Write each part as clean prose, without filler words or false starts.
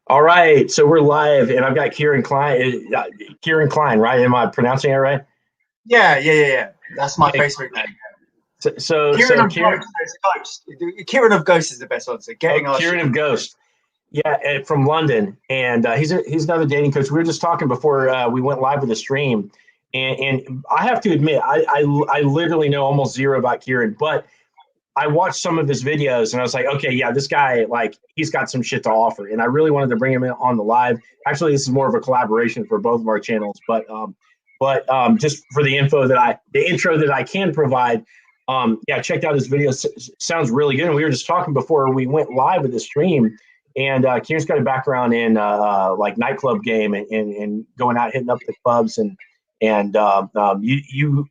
All right, so we're live, and I've got Kieran Klein. Kieran Klein, right? Am I pronouncing it right? Yeah. That's my Okay. Facebook name. Kieran So of Kieran, Ghost. There's a ghost. Kieran of Ghost is the best one. So oh, getting our Kieran shit. of Ghost, yeah, from London, and he's another dating coach. We were just talking before we went live with the stream, and I have to admit, I literally know almost zero about Kieran, but I watched some of his videos, and I was like, okay, yeah, this guy, like, he's got some shit to offer, and I really wanted to bring him in on the live. Actually, this is more of a collaboration for both of our channels, but just for the intro that I can provide, yeah, checked out his video. Sounds really good. And we were just talking before we went live with the stream, and Kieran's got a background in like nightclub game and going out hitting up the clubs, and you've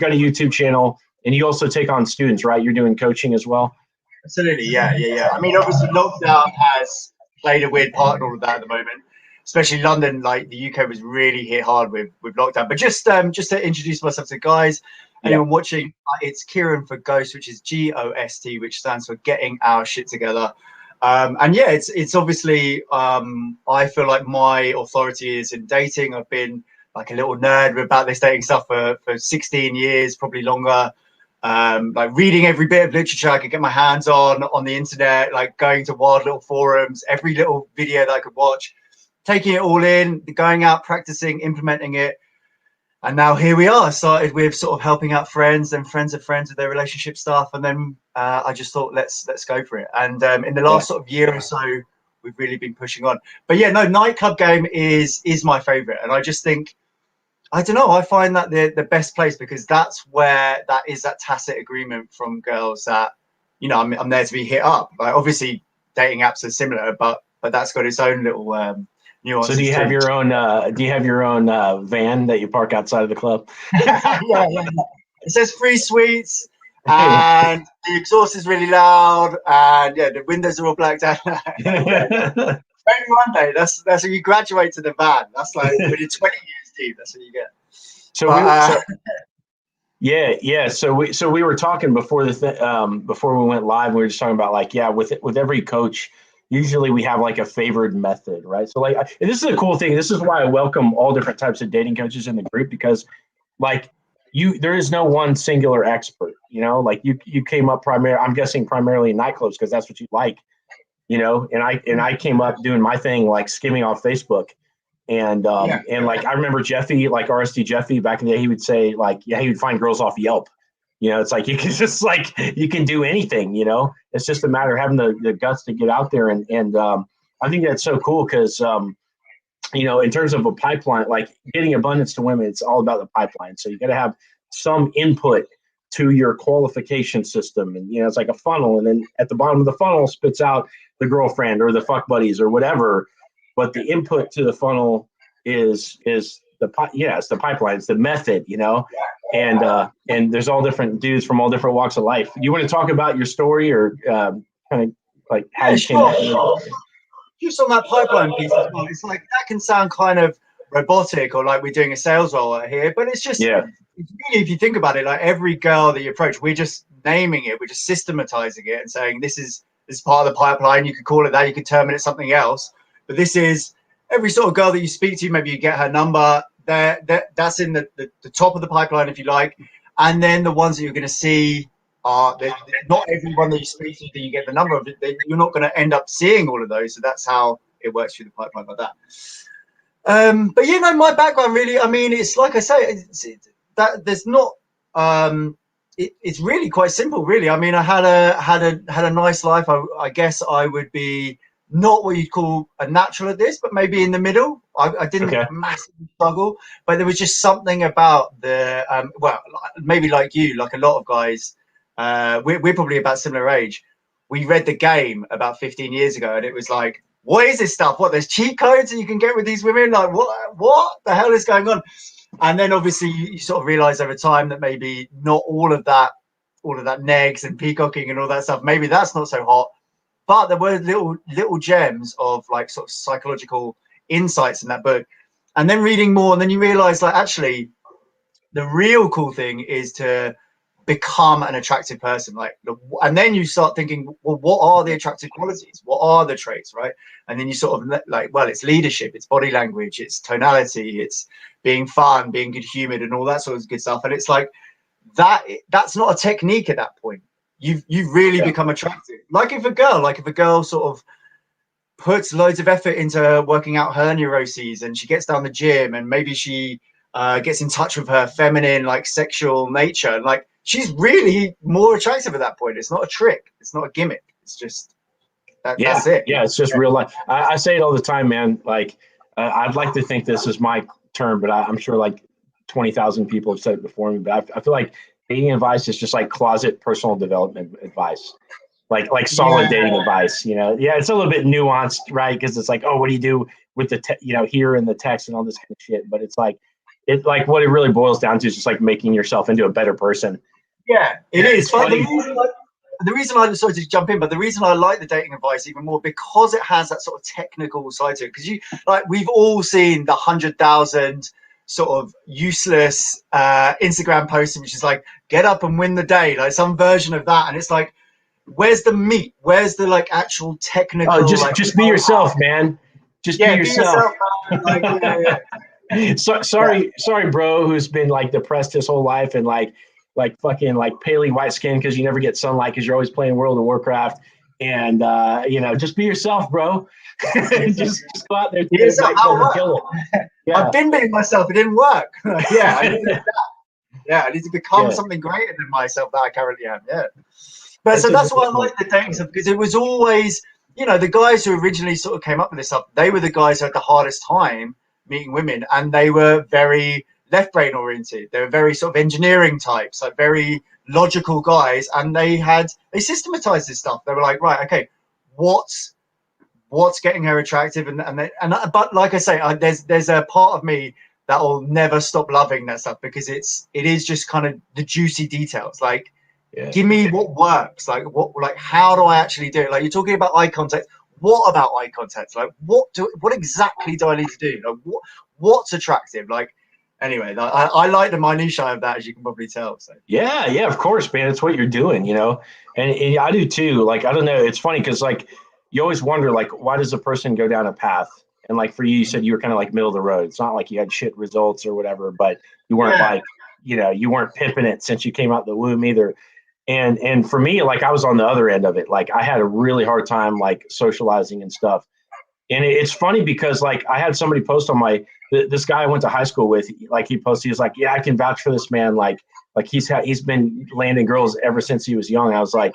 got a YouTube channel, and you also take on students, right? You're doing coaching as well. Absolutely, yeah. I mean, obviously, lockdown has played a weird part in all of that at the moment. Especially London, like the UK was really hit hard with lockdown. But just to introduce myself to the guys, Yeah. anyone watching, it's Kieran for Ghost, which is GOST, which stands for Getting Our Shit Together. And yeah, it's obviously I feel like my authority is in dating. I've been like a little nerd about this dating stuff for 16 years, probably longer. Like reading every bit of literature I could get my hands on the internet, like going to wild little forums, every little video that I could watch, taking it all in, going out, practicing, implementing it. And now here we are. Started with sort of helping out friends and friends of friends with their relationship stuff, and then I just thought let's go for it. And in the Yeah. last sort of year or so, we've really been pushing on. But yeah, no, nightclub game is my favorite, and I just think I don't know. I find that the best place because that's where that tacit agreement from girls that I'm there to be hit up. Like obviously dating apps are similar, but that's got its own little So do nuances you have too. your own van that you park outside of the club? Yeah. It says free sweets, and the exhaust is really loud, and yeah, the windows are all blacked out. Maybe one day that's when you graduate to the van. That's like when you're 20 years deep. That's what you get. so But we so yeah. So we were talking before before we went live. We were just talking about, like, yeah, with every coach, usually we have like a favored method, right? So, like, and this is a cool thing. This is why I welcome all different types of dating coaches in the group, because, like, there is no one singular expert. Like, you came up I'm guessing primarily in nightclubs because that's what you like. And I came up doing my thing, like skimming off Facebook. And yeah, like, I remember Jeffy, like RSD Jeffy back in the day, he would say, like, yeah, he would find girls off Yelp. It's like you can just, like, you can do anything. It's just a matter of having the guts to get out there. And I think that's so cool because in terms of a pipeline, like getting abundance to women, it's all about the pipeline. So you got to have some input to your qualification system, and it's like a funnel, and then at the bottom of the funnel spits out the girlfriend or the fuck buddies or whatever. But the input to the funnel is it's the pipeline, it's the method, and there's all different dudes from all different walks of life. You want to talk about your story, or kind of like how yeah, you came up? sure. Just on that pipeline piece as well, it's like that can sound kind of robotic or like we're doing a sales role out here, but it's Yeah, really, if you think about it, like every girl that you approach, we're just naming it, we're just systematizing it and saying this is part of the pipeline. You could call it that, you could term it something else, but this is every sort of girl that you speak to. Maybe you get her number there, that's in the top of the pipeline, if you like. And then the ones that you're going to see are not everyone that you speak to that you get the number of. You're not going to end up seeing all of those. So that's how it works through the pipeline like that. But my background really, I mean, it's like I say, that there's not. It's really quite simple, really. I mean, I had a nice life. I guess I would be not what you'd call a natural at this, but maybe in the middle. I didn't okay. massively struggle, but there was just something about the well, maybe like you, like a lot of guys. We're probably about similar age. We read The Game about 15 years ago, and it was like, what is this stuff? What, there's cheat codes that you can get with these women? Like, what the hell is going on? And then obviously you sort of realize over time that maybe not all of that negs and peacocking and all that stuff, maybe that's not so hot. But there were little gems of like sort of psychological insights in that book. And then reading more, and then you realize, like, actually the real cool thing is to become an attractive person. And then you start thinking, well, what are the attractive qualities? What are the traits, right? And then you sort of like, well, it's leadership, it's body language, it's tonality, it's being fun, being good humored, and all that sort of good stuff. And it's like that's not a technique at that point. You've really become attractive. Like if a girl sort of puts loads of effort into working out her neuroses, and she gets down the gym, and maybe she gets in touch with her feminine, like sexual nature, and like she's really more attractive at that point. It's not a trick. It's not a gimmick. It's just that's it. Yeah, it's just real life. I say it all the time, man. Like I'd like to think this is my term, but I'm sure like 20,000 people have said it before me. But I feel like dating advice is just like closet personal development advice. Like solid dating advice, you know? Yeah, it's a little bit nuanced, right? Because it's like, oh, what do you do with the, here in the text and all this kind of shit? But it's like what it really boils down to is just like making yourself into a better person. Yeah, it is. But funny. the reason I sorry to jump in, but the reason I like the dating advice even more, because it has that sort of technical side to it. Because we've all seen the 100,000 sort of useless Instagram posts, which is like, get up and win the day, like some version of that. And it's like, where's the meat? Where's the like actual technical? Oh, just be yourself, man. Just be yourself. Sorry, bro, who's been like depressed his whole life and like fucking like paley white skin because you never get sunlight because you're always playing World of Warcraft. And just be yourself, bro. just go out there and kill it. Yeah. I've been being myself. It didn't work. I need to do that. Yeah, I need to become something greater than myself that I currently am. Yeah. But so that's why I like the dating stuff, because it was always, the guys who originally sort of came up with this stuff, they were the guys who had the hardest time meeting women, and they were very left brain oriented. They were very sort of engineering types, like very logical guys, and they systematized this stuff. They were like, right, okay, what's getting her attractive, but like I say, there's a part of me that will never stop loving that stuff, because it is just kind of the juicy details. Like, give me what works. Like how do I actually do it? Like, you're talking about eye contact. What about eye contact? Like, what exactly do I need to do? Like, what's attractive? Like, anyway, I like the minutiae of that, as you can probably tell. So yeah, of course, man. It's what you're doing, and I do too. Like, I don't know. It's funny because like you always wonder, like, why does a person go down a path? And like for you said you were kind of like middle of the road. It's not like you had shit results or whatever, but you weren't like, you weren't pimping it since you came out the womb either. And for me, like I was on the other end of it. Like I had a really hard time like socializing and stuff. And it's funny because like I had somebody post on this guy I went to high school with, like he was like, yeah, I can vouch for this man. Like he's been landing girls ever since he was young. I was like,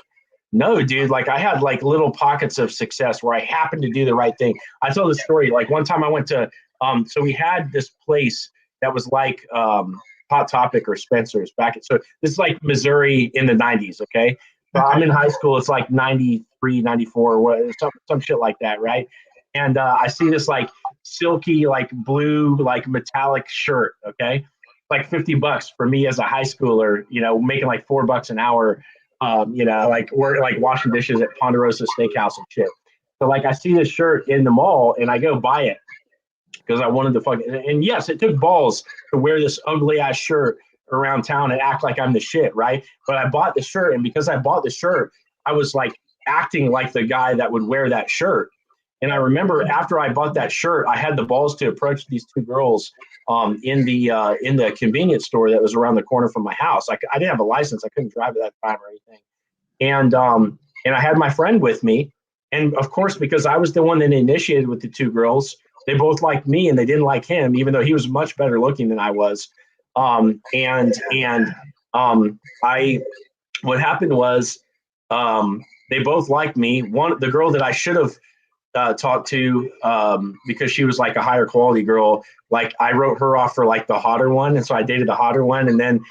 no, dude, like I had like little pockets of success where I happened to do the right thing. I tell this story. Like one time I went to, so we had this place that was like, Hot Topic or Spencer's so this is like Missouri in the 90s. Okay. So I'm in high school. It's like 93, 94, some shit like that. Right. And I see this like silky, like blue, like metallic shirt. Okay. Like $50 for me as a high schooler, making like $4 an hour, like we're like washing dishes at Ponderosa Steakhouse and shit. So like I see this shirt in the mall and I go buy it because I wanted to and yes, it took balls to wear this ugly ass shirt around town and act like I'm the shit, right? But I bought the shirt, and because I bought the shirt, I was like acting like the guy that would wear that shirt. And I remember after I bought that shirt, I had the balls to approach these two girls in the convenience store that was around the corner from my house. I didn't have a license, I couldn't drive at that time or anything, and I had my friend with me, and of course because I was the one that initiated with the two girls. They both liked me and they didn't like him, even though he was much better looking than I was. What happened was they both liked me. The girl that I should have talked to because she was like a higher quality girl, like I wrote her off for like the hotter one, and so I dated the hotter one, and then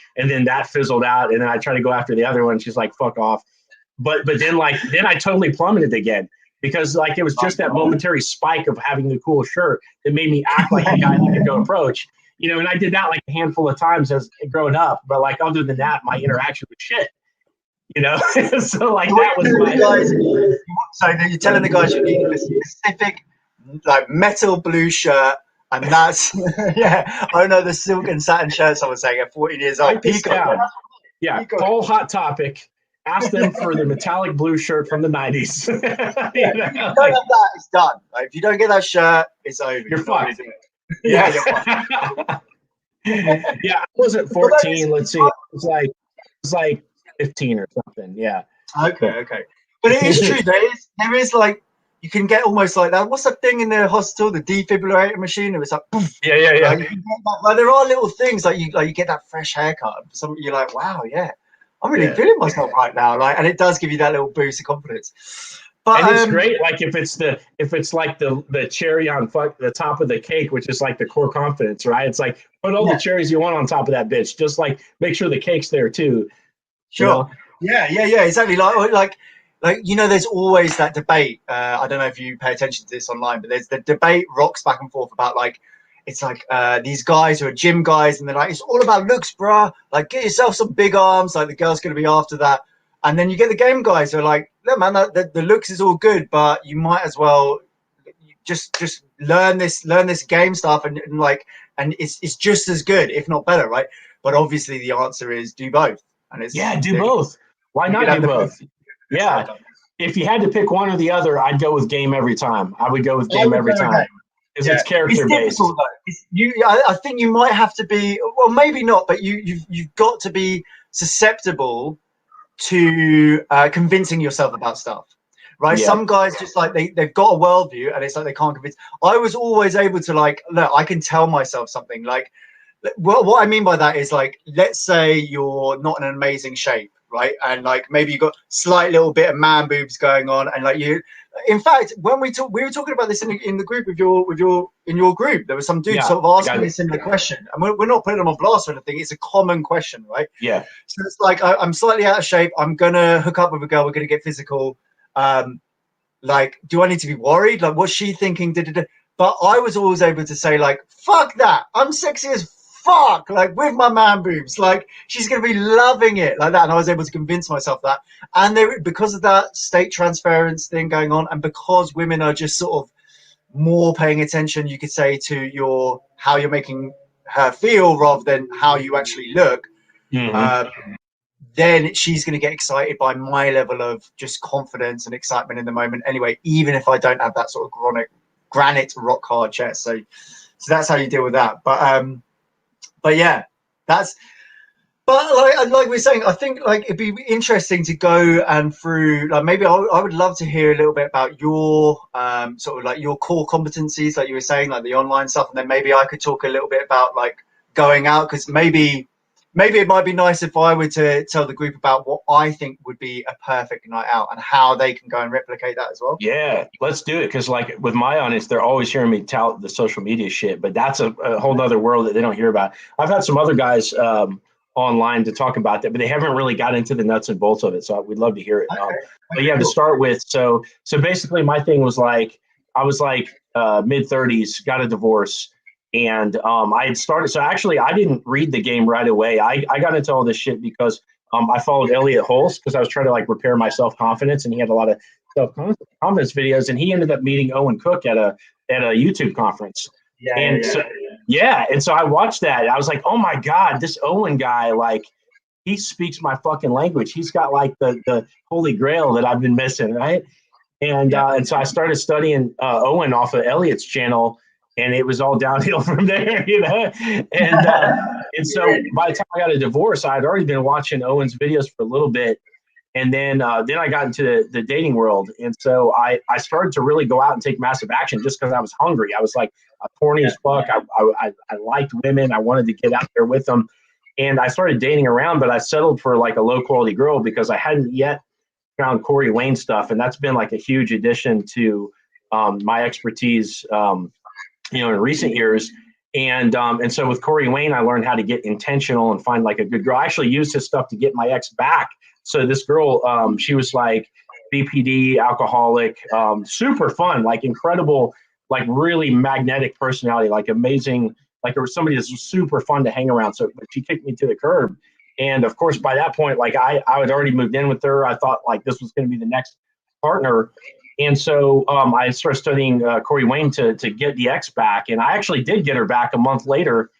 that fizzled out, and then I tried to go after the other one. She's like, fuck off. But then I totally plummeted again. Because like it was just that momentary spike of having the cool shirt that made me act like a guy I could go approach, and I did that like a handful of times as growing up. But like other than that, my interaction was shit, So like that was my guys. So you're telling the guys you need a specific like metal blue shirt, and that's I know the silk and satin shirts I was saying at 14 years old. Yeah, call Hot Topic. Ask them for the metallic blue shirt from the 90s. If you don't have that, it's done. Like, if you don't get that shirt, it's over. You're fucked. Yeah, you're fucked. Yeah, I wasn't 14. Let's see. It was like 15 or something. Yeah. Okay. But it is true. There is like, you can get almost like that. What's that thing in the hospital? The defibrillator machine. It was like, poof. Yeah. Like, there are little things like you get that fresh haircut. Some you're like, wow, yeah, I'm really feeling myself right now. Like, and it does give you that little boost of confidence. But and it's great, like if it's like the cherry on the top of the cake, which is like the core confidence, right? It's like put all the cherries you want on top of that bitch. Just like make sure the cake's there too. Sure. You know? Yeah, exactly. Like there's always that debate. I don't know if you pay attention to this online, but there's the debate rocks back and forth about like, it's like these guys who are gym guys, and they're like, it's all about looks, bruh. Like, get yourself some big arms. Like, the girl's going to be after that. And then you get the game guys who are like, no, man, the looks is all good, but you might as well just learn this game stuff, and it's just as good, if not better, right? But obviously the answer is do both. And it's do both. Why not do both? Yeah. If you had to pick one or the other, I'd go with game every time. I would go with game every time. Because it's character based. I think you might have to be, well, maybe not, but you've got to be susceptible to convincing yourself about stuff, right? Some guys just like they've got a worldview, and it's like they can't convince. I was always able to like, look, I can tell myself something. Like, what I mean by that is like, let's say you're not in an amazing shape, right? And like maybe you got slight little bit of man boobs going on, and like you. In fact, when we were talking about this in the group in your group, there was some dude sort of asking a similar question, and we're not putting them on blast or anything. It's a common question, right? Yeah. So it's like, I'm slightly out of shape. I'm gonna hook up with a girl. We're gonna get physical. Like, do I need to be worried? Like, what's she thinking? But I was always able to say like, fuck that. I'm sexy as fuck, like with my man boobs, like she's gonna be loving it like that. And I was able to convince myself that, and because of that state transference thing going on, and because women are just sort of more paying attention, you could say, to how you're making her feel rather than how you actually look, then she's going to get excited by my level of just confidence and excitement in the moment anyway, even if I don't have that sort of granite rock hard chest. So that's how you deal with that. But yeah, but like we're saying, I think like it'd be interesting to go and through, like, maybe I would love to hear a little bit about your sort of like your core competencies, like you were saying, like the online stuff, and then maybe I could talk a little bit about like going out, because maybe it might be nice if I were to tell the group about what I think would be a perfect night out and how they can go and replicate that as well. Yeah, let's do it. Because like with my audience, they're always hearing me tout the social media shit, but that's a whole other world that they don't hear about. I've had some other guys online to talk about that, but they haven't really got into the nuts and bolts of it. So we'd love to hear it. Okay. But yeah, to start with, so basically my thing was like, I was like mid-30s, got a divorce. And I had started, so actually I didn't read the game right away. I got into all this shit because I followed Elliot Hulse, because I was trying to like repair my self-confidence, and he had a lot of self-confidence videos, and he ended up meeting Owen Cook at a YouTube conference. And so I watched that. I was like, oh my God, this Owen guy, like, he speaks my fucking language. He's got like the holy grail that I've been missing, right? And so I started studying Owen off of Elliot's channel, and it was all downhill from there, you know. And so by the time I got a divorce, I had already been watching Owen's videos for a little bit, and then I got into the dating world, and so I started to really go out and take massive action just because I was hungry. I was like horny as fuck. I liked women. I wanted to get out there with them, and I started dating around, but I settled for like a low quality girl because I hadn't yet found Corey Wayne stuff, and that's been like a huge addition to my expertise. In recent years. And so with Corey Wayne, I learned how to get intentional and find like a good girl. I actually used his stuff to get my ex back. So this girl, she was like BPD, alcoholic, super fun, like incredible, like really magnetic personality, like amazing, like there was somebody that's super fun to hang around. So she kicked me to the curb. And of course, by that point, like I had already moved in with her. I thought like this was going to be the next partner. And so I started studying Corey Wayne to get the ex back. And I actually did get her back a month later.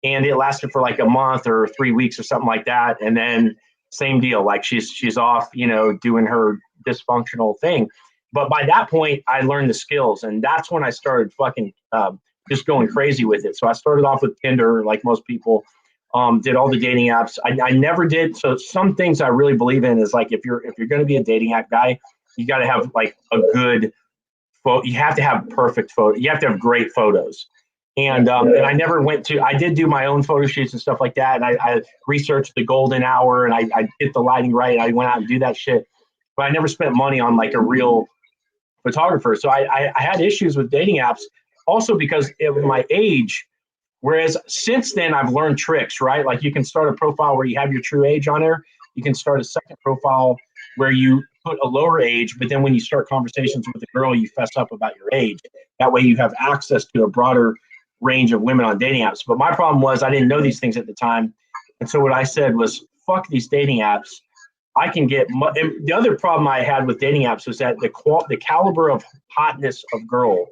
And it lasted for like a month or 3 weeks or something like that. And then same deal. Like she's off, you know, doing her dysfunctional thing. But by that point, I learned the skills, and that's when I started fucking just going crazy with it. So I started off with Tinder, like most people. Did all the dating apps. I never did. So some things I really believe in is like if you're going to be a dating app guy, you got to have like a good photo. You have to have perfect photo. You have to have great photos. And I never went to. I did do my own photo shoots and stuff like that. And I researched the golden hour, and I get the lighting right. I went out and do that shit, but I never spent money on like a real photographer. So I had issues with dating apps, also because of my age. Whereas since then, I've learned tricks, right? Like you can start a profile where you have your true age on there. You can start a second profile where you put a lower age, but then when you start conversations with a girl, you fess up about your age. That way you have access to a broader range of women on dating apps. But my problem was I didn't know these things at the time. And so what I said was, fuck these dating apps. I can get and the other problem I had with dating apps was that the caliber of hotness of girl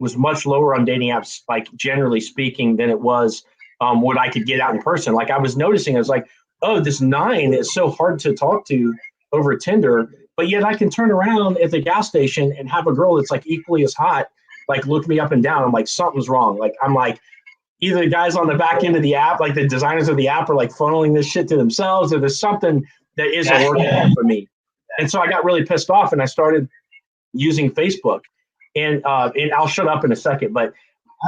was much lower on dating apps, like generally speaking, than it was what I could get out in person. Like I was noticing, I was like, oh, this 9 is so hard to talk to over Tinder, but yet I can turn around at the gas station and have a girl that's like equally as hot, like look me up and down. I'm like, something's wrong. Like I'm like, either the guys on the back end of the app, like the designers of the app, are like funneling this shit to themselves, or there's something that isn't working for me. And so I got really pissed off, and I started using Facebook. And I'll shut up in a second, but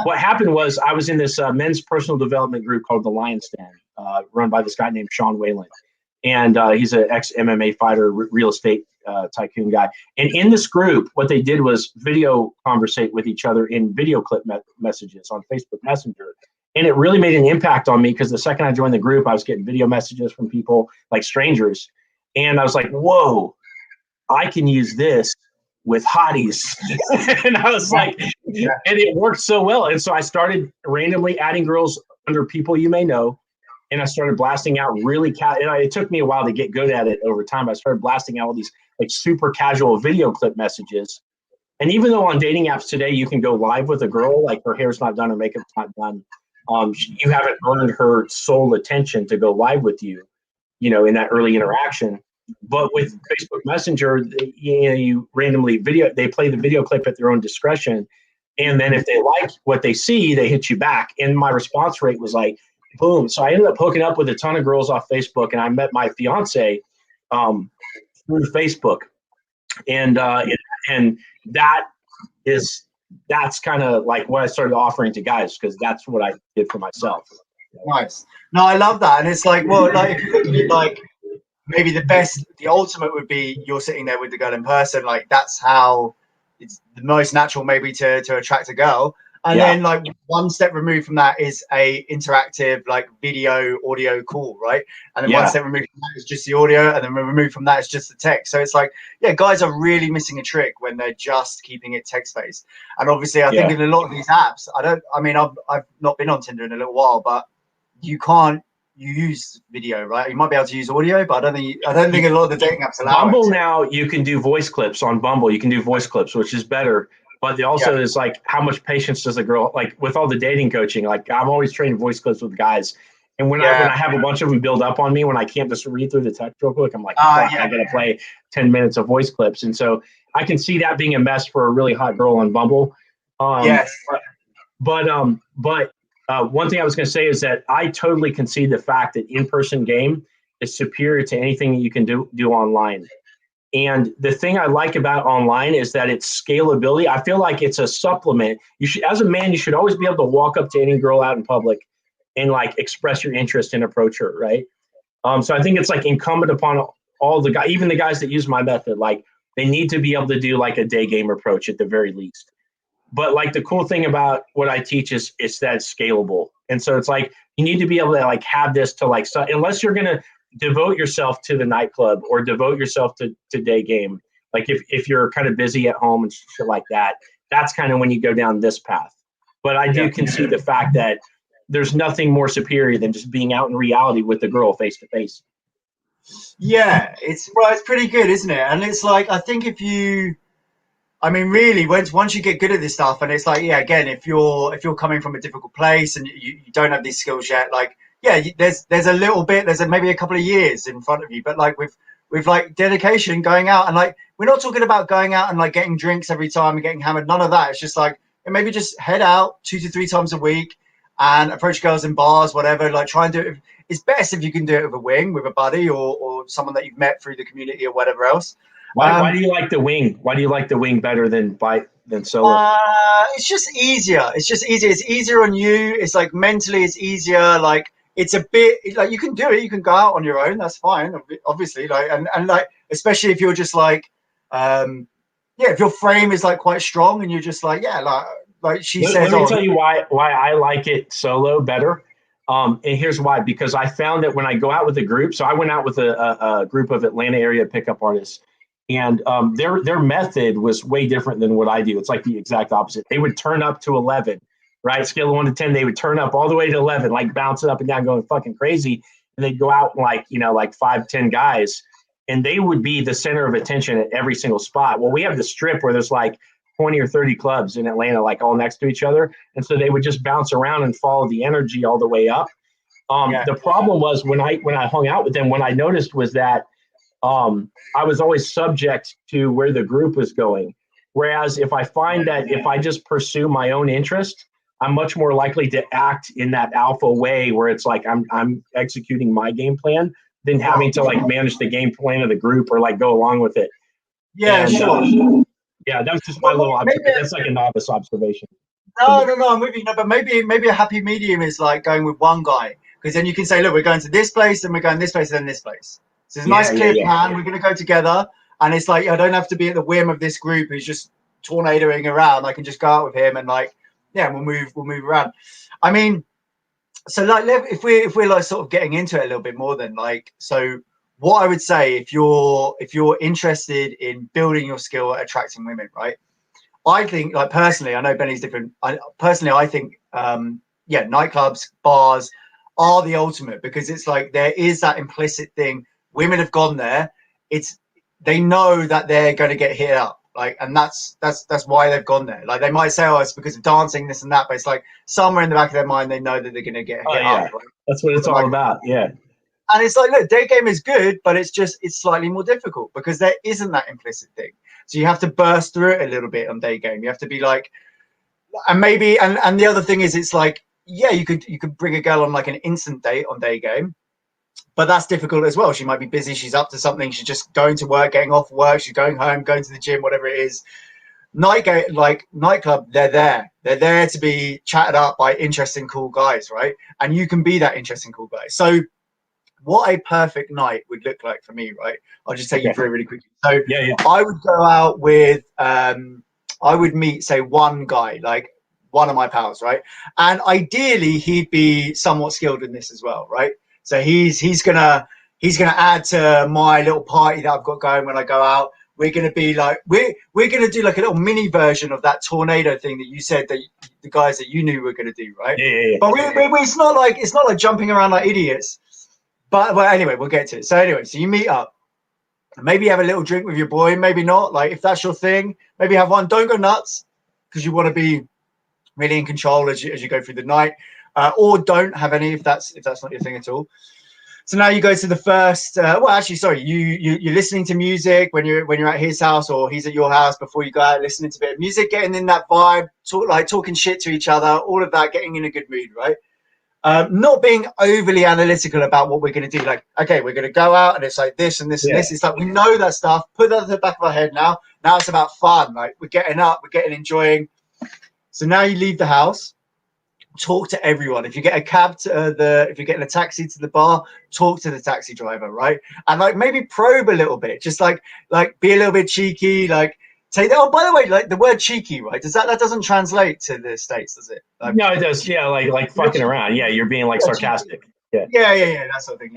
what happened was I was in this men's personal development group called the Lion's Den, run by this guy named Sean Whalen. And he's an ex-MMA fighter, real estate tycoon guy. And in this group, what they did was video conversate with each other in video clip messages on Facebook Messenger. And it really made an impact on me because the second I joined the group, I was getting video messages from people, like strangers. And I was like, whoa, I can use this with hotties. And I was like, and it worked so well. And so I started randomly adding girls under people you may know. And I started blasting out really it took me a while to get good at it over time. I started blasting out all these like super casual video clip messages. And even though on dating apps today, you can go live with a girl, like her hair's not done, her makeup's not done. You haven't earned her sole attention to go live with you, you know, in that early interaction. But with Facebook Messenger, you randomly they play the video clip at their own discretion. And then if they like what they see, they hit you back. And my response rate was like, boom. So I ended up hooking up with a ton of girls off Facebook, and I met my fiance through Facebook. And that's kind of like what I started offering to guys, because that's what I did for myself. Nice. No, I love that. And it's like, well, like if you look at it, like maybe the ultimate would be you're sitting there with the girl in person. Like that's how it's the most natural maybe to attract a girl. And then like one step removed from that is a interactive like video audio call, right? And then one step removed from that is just the audio, and then removed from that is just the text. So it's like, yeah, guys are really missing a trick when they're just keeping it text based. And obviously I think in a lot of these apps, I've not been on Tinder in a little while, but you use video, right? You might be able to use audio, but I don't think a lot of the dating apps allow Bumble it. now you can do voice clips on Bumble. You can do voice clips, which is better. But also is like, how much patience does a girl, like with all the dating coaching, like I'm always training voice clips with guys. And when I have a bunch of them build up on me, when I can't just read through the text real quick, I'm like, I got to play 10 minutes of voice clips. And so I can see that being a mess for a really hot girl on Bumble. Yes. But one thing I was going to say is that I totally concede the fact that in-person game is superior to anything you can do online. And the thing I like about online is that it's scalability. I feel like it's a supplement. You should, as a man, you should always be able to walk up to any girl out in public and like express your interest and approach her, right? So I think it's like incumbent upon all the guys, even the guys that use my method, like they need to be able to do like a day game approach at the very least. But like the cool thing about what I teach is that it's scalable. And so it's like you need to be able to like have this to like, unless you're gonna devote yourself to the nightclub or devote yourself to day game. Like if you're kind of busy at home and shit like that, that's kind of when you go down this path. But I do concede the fact that there's nothing more superior than just being out in reality with the girl face to face. Yeah, it's pretty good, isn't it? And it's like, I think really, once you get good at this stuff, and it's like, again, if you're coming from a difficult place and you don't have these skills yet, like yeah, there's a little bit, maybe a couple of years in front of you, but like with like dedication, going out, and like we're not talking about going out and like getting drinks every time and getting hammered. None of that. It's just like maybe just head out 2 to 3 times a week and approach girls in bars, whatever. Like try and do it. It's best if you can do it with a wing, with a buddy, or someone that you've met through the community or whatever else. Why do you like the wing? Why do you like the wing better than solo? It's just easier. It's just easier. It's easier on you. It's like mentally, it's easier. Like it's a bit like you can do it. You can go out on your own. That's fine. Obviously, like and like especially if you're just like, yeah, if your frame is like quite strong and you're just like, yeah, like she says. Let me tell you why I like it solo better. And here's why: because I found that when I go out with a group, so I went out with a group of Atlanta area pickup artists, and their method was way different than what I do. It's like the exact opposite. They would turn up to 11, right? Scale of 1 to 10, they would turn up all the way to 11, like bouncing up and down, going fucking crazy. And they'd go out and like 5, 10 guys, and they would be the center of attention at every single spot. Well, we have the strip where there's like 20 or 30 clubs in Atlanta, like all next to each other. And so they would just bounce around and follow the energy all the way up. The problem was when I hung out with them, what I noticed was that I was always subject to where the group was going. Whereas if I find that if I just pursue my own interest, I'm much more likely to act in that alpha way where it's like I'm executing my game plan than having to like manage the game plan of the group or like go along with it. Yeah, and, sure. Yeah, that was just my little observation. That's like a novice observation. No, I'm with you. No, but maybe a happy medium is like going with one guy, because then you can say, look, we're going to this place, and we're going this place, and then this place. So it's a nice clear plan. We're going to go together, and it's like I don't have to be at the whim of this group who's just tornadoing around. I can just go out with him, and like, yeah, we'll move around. I mean, so like if we're like sort of getting into it a little bit more, then like, so what I would say if you're interested in building your skill at attracting women, right? I think, like personally, I know Benny's different. I think, yeah, nightclubs, bars are the ultimate, because it's like there is that implicit thing. Women have gone there. They know that they're going to get hit up, like, and that's why they've gone there. Like they might say, oh, it's because of dancing, this and that, but it's like somewhere in the back of their mind, they know that they're going to get hit up. Right? That's what it's all about. Yeah. And it's like, look, day game is good, but it's slightly more difficult because there isn't that implicit thing. So you have to burst through it a little bit on day game. You have to be like, and maybe, and the other thing is, it's like, yeah, you could bring a girl on like an instant date on day game, but that's difficult as well. She might be busy. She's up to something. She's just going to work, getting off work. She's going home, going to the gym, whatever it is. Nightclub, they're there to be chatted up by interesting, cool guys, right? And you can be that interesting, cool guy. So what a perfect night would look like for me, right? I'll just take you through really quickly. So I would go out with, I would meet, say, one guy, like one of my pals, right? And ideally, he'd be somewhat skilled in this as well, right? So he's gonna add to my little party that I've got going when I go out. We're gonna be like we're gonna do like a little mini version of that tornado thing that you said that the guys that you knew were gonna do, right? Yeah. But it's not like jumping around like idiots. But well, anyway, we'll get to it. So anyway, so you meet up. Maybe have a little drink with your boy. Maybe not. Like if that's your thing, maybe have one. Don't go nuts because you want to be really in control as you go through the night. Or don't have any if that's not your thing at all. So now you go to the first. Well, actually, sorry. You're listening to music when you're at his house or he's at your house before you go out, listening to a bit of music, getting in that vibe, talking shit to each other, all of that, getting in a good mood, right? Not being overly analytical about what we're going to do. Like, okay, we're going to go out and it's like this and this and this. It's like we know that stuff. Put that at the back of our head now. Now it's about fun. Like we're getting up, we're getting enjoying. So now you leave the house, talk to everyone. If you get a cab to if you're getting a taxi to the bar, talk to the taxi driver, right? And like maybe probe a little bit, just like be a little bit cheeky, like. Oh, by the way, like the word cheeky, right? That doesn't translate to the States, does it? Like, no, it does. Yeah, like fucking around. Yeah, you're being like sarcastic. Yeah, that sort of thing.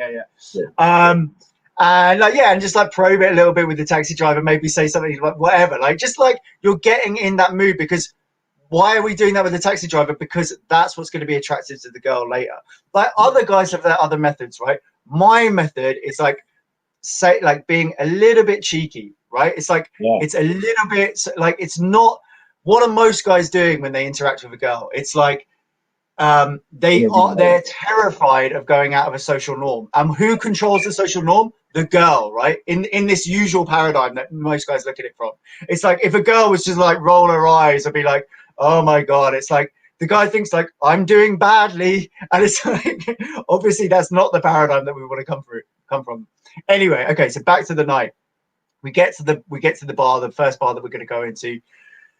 Yeah. And just like probe it a little bit with the taxi driver. Maybe say something like whatever. Like just like you're getting in that mood, because why are we doing that with the taxi driver? Because that's what's going to be attractive to the girl later. Like other guys have their other methods, right? My method is like being a little bit cheeky. Right? It's like it's a little bit like it's not. What are most guys doing when they interact with a girl? It's like they're terrified of going out of a social norm. And who controls the social norm? The girl, right? In this usual paradigm that most guys look at it from. It's like if a girl was just like roll her eyes and be like, oh my God, it's like the guy thinks like I'm doing badly. And it's like obviously that's not the paradigm that we want to come from. Anyway, okay, so back to the night. We get to the bar, the first bar that we're gonna go into.